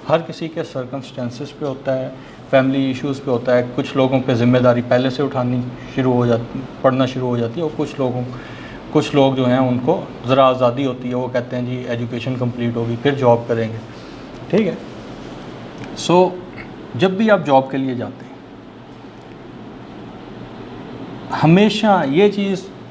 हर किसी के सर्कमस्टेंसेस पे होता है, फैमिली इश्यूज़ पे होता है, कुछ लोगों पे ज़िम्मेदारी पहले से उठानी शुरू हो जाती, पढ़ना शुरू हो जाती है, और कुछ लोग जो हैं उनको ज़रा आज़ादी होती है, वो कहते हैं जी एजुकेशन कंप्लीट होगी फिर जॉब करेंगे, ठीक है। सो जब भी आप जॉब के लिए जाते हैं हमेशा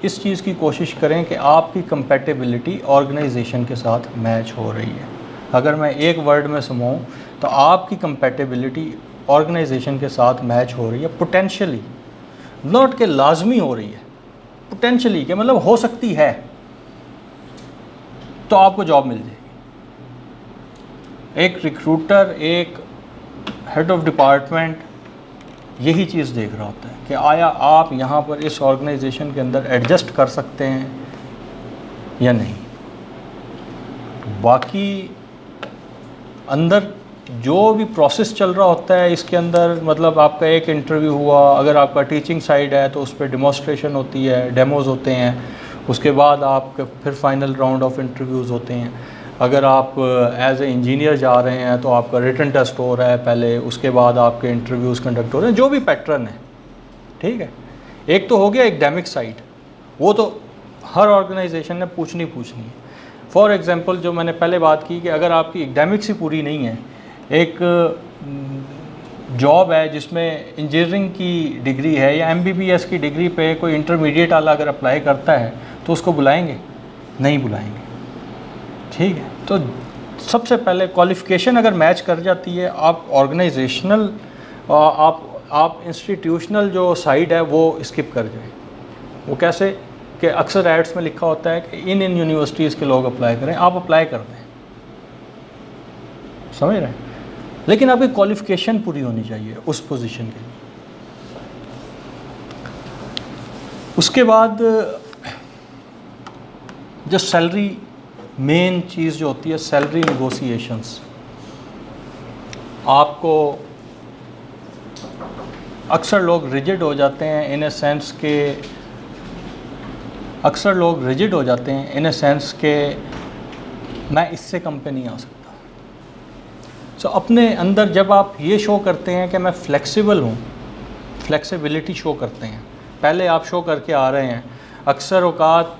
इस चीज़ की कोशिश करें कि आपकी कंपैटिबिलिटी ऑर्गेनाइजेशन के साथ मैच हो रही है। अगर मैं एक वर्ड में समझाऊँ तो आपकी कंपैटिबिलिटी ऑर्गेनाइजेशन के साथ मैच हो रही है पोटेंशियली। नॉट के लाजमी हो रही है, पोटेंशली के मतलब हो सकती है, तो आपको जॉब मिल जाएगी। एक रिक्रूटर, एक हेड ऑफ डिपार्टमेंट यही चीज़ देख रहा होता है कि आया आप यहाँ पर इस ऑर्गेनाइजेशन के अंदर एडजस्ट कर सकते हैं या नहीं। बाकी अंदर जो भी प्रोसेस चल रहा होता है इसके अंदर, मतलब आपका एक इंटरव्यू हुआ, अगर आपका टीचिंग साइड है तो उस पर डेमोस्ट्रेशन होती है, डेमोज़ होते हैं, उसके बाद आपके फिर फाइनल राउंड ऑफ इंटरव्यूज़ होते हैं। अगर आप एज ए इंजीनियर जा रहे हैं तो आपका रिटन टेस्ट हो रहा है पहले, उसके बाद आपके इंटरव्यूज़ कंडक्ट हो रहे हैं, जो भी पैटर्न है, ठीक है। एक तो हो गया एकेडमिक साइड, वो तो हर ऑर्गेनाइजेशन ने पूछनी है। फॉर एग्ज़ाम्पल जो मैंने पहले बात की कि अगर आपकी एकेडमिक्स ही पूरी नहीं है, एक जॉब है जिसमें इंजीनियरिंग की डिग्री है या MBBS की डिग्री पे कोई इंटरमीडिएट वाला अगर अप्लाई करता है तो उसको बुलाएंगे? नहीं बुलाएंगे, ठीक है। तो सबसे पहले क्वालिफ़िकेशन अगर मैच कर जाती है, आप ऑर्गेनाइजेशनल, आप इंस्टीट्यूशनल जो साइड है वो स्किप कर जाए। वो कैसे कि अक्सर एड्स में लिखा होता है कि इन यूनिवर्सिटीज़ के लोग अप्लाई करें, आप अप्लाई कर दें, समझ रहे हैं, लेकिन आपकी क्वालिफ़िकेशन पूरी होनी चाहिए उस पोजीशन के लिए। उसके बाद जो सैलरी, मेन चीज़ जो होती है सैलरी नेगोशिएशंस। आपको अक्सर लोग रिजिड हो जाते हैं इन ए सेंस के मैं इससे कम पे नहीं आ सकता। सो अपने अंदर जब आप ये शो करते हैं कि मैं फ्लेक्सिबल हूँ, फ्लेक्सिबिलिटी शो करते हैं, पहले आप शो करके आ रहे हैं। अक्सर औकात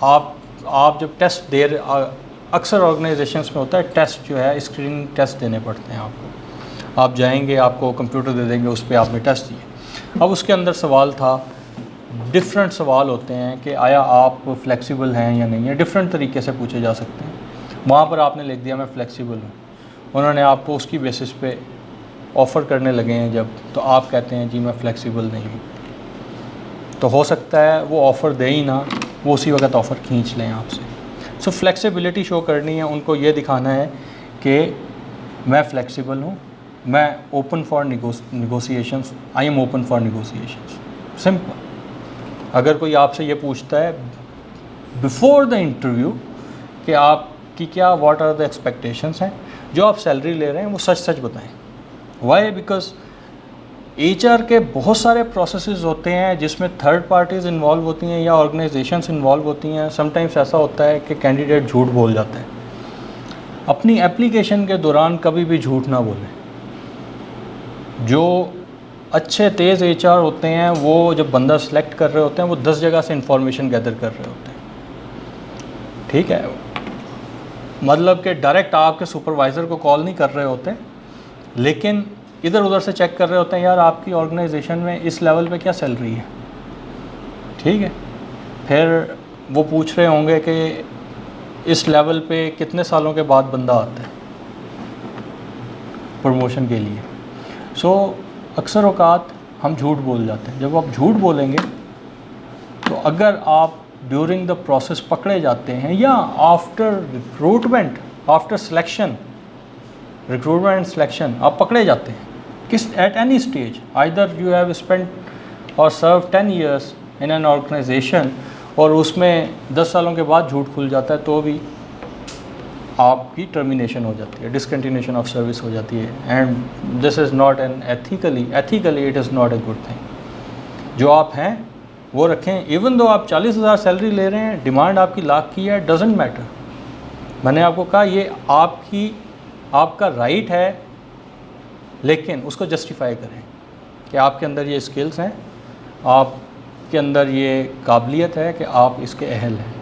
आप जब टेस्ट दे रहे, अक्सर ऑर्गेनाइजेशंस में होता है टेस्ट जो है, स्क्रीनिंग टेस्ट देने पड़ते हैं आपको। आप जाएंगे, आपको कंप्यूटर दे देंगे, उस पर आपने टेस्ट दिए। अब उसके अंदर सवाल था, डिफरेंट सवाल होते हैं कि आया आप फ्लेक्सिबल हैं या नहीं है, डिफरेंट तरीके से पूछे जा सकते हैं। वहाँ पर आपने लिख दिया मैं फ्लेक्सिबल हूँ, उन्होंने आपको उसकी बेसिस पे ऑफ़र करने लगे हैं जब, तो आप कहते हैं जी मैं फ्लेक्सिबल नहीं हूँ, तो हो सकता है वो ऑफ़र दे ही ना, वो उसी वक्त ऑफ़र खींच लें आपसे। सो फ्लेक्सिबिलिटी शो करनी है, उनको ये दिखाना है कि मैं फ्लेक्सिबल हूँ, मैं open for negotiations, I am open for negotiations, simple. अगर कोई आपसे ये पूछता है बिफोर द इंटरव्यू कि आपकी क्या, व्हाट आर द एक्सपेक्टेशंस हैं, जो आप सैलरी ले रहे हैं वो सच सच बताएं। वाई? बिकॉज HR के बहुत सारे प्रोसेसेस होते हैं जिसमें थर्ड पार्टीज़ इन्वॉल्व होती हैं या ऑर्गेनाइजेशंस इन्वॉल्व होती हैं। समटाइम्स ऐसा होता है कि कैंडिडेट झूठ बोल जाता है। अपनी एप्लीकेशन के दौरान कभी भी झूठ ना बोलें। जो अच्छे तेज़ HR होते हैं वो जब बंदा सेलेक्ट कर रहे होते हैं वो 10 जगह से इंफॉर्मेशन गैदर कर रहे होते हैं, ठीक है। मतलब कि डायरेक्ट आपके सुपरवाइज़र को कॉल नहीं कर रहे होते, लेकिन इधर उधर से चेक कर रहे होते हैं, यार आपकी ऑर्गेनाइजेशन में इस लेवल पे क्या सैलरी है, ठीक है। फिर वो पूछ रहे होंगे कि इस लेवल पे कितने सालों के बाद बंदा आता है प्रमोशन के लिए। सो अक्सर औकात हम झूठ बोल जाते हैं। जब आप झूठ बोलेंगे तो अगर आप ड्यूरिंग द प्रोसेस पकड़े जाते हैं या after recruitment, after selection, recruitment and selection आप पकड़े जाते हैं, किस at any stage, either you have spent और सर्व 10 years इन एन ऑर्गेनाइजेशन और उसमें 10 सालों के बाद झूठ खुल जाता है, तो भी आपकी टर्मिनेशन हो जाती है, डिसकंटिन्यूशन ऑफ सर्विस हो जाती है। And this is not an ethically it is not a good thing. जो आप हैं वो रखें। इवन दो आप 40,000 सैलरी ले रहे हैं, डिमांड आपकी लाख की है, डजेंट मैटर। मैंने आपको कहा ये आपका राइट है, लेकिन उसको जस्टिफाई करें कि आपके अंदर ये स्किल्स हैं, आपके अंदर ये काबिलियत है कि आप इसके अहल हैं।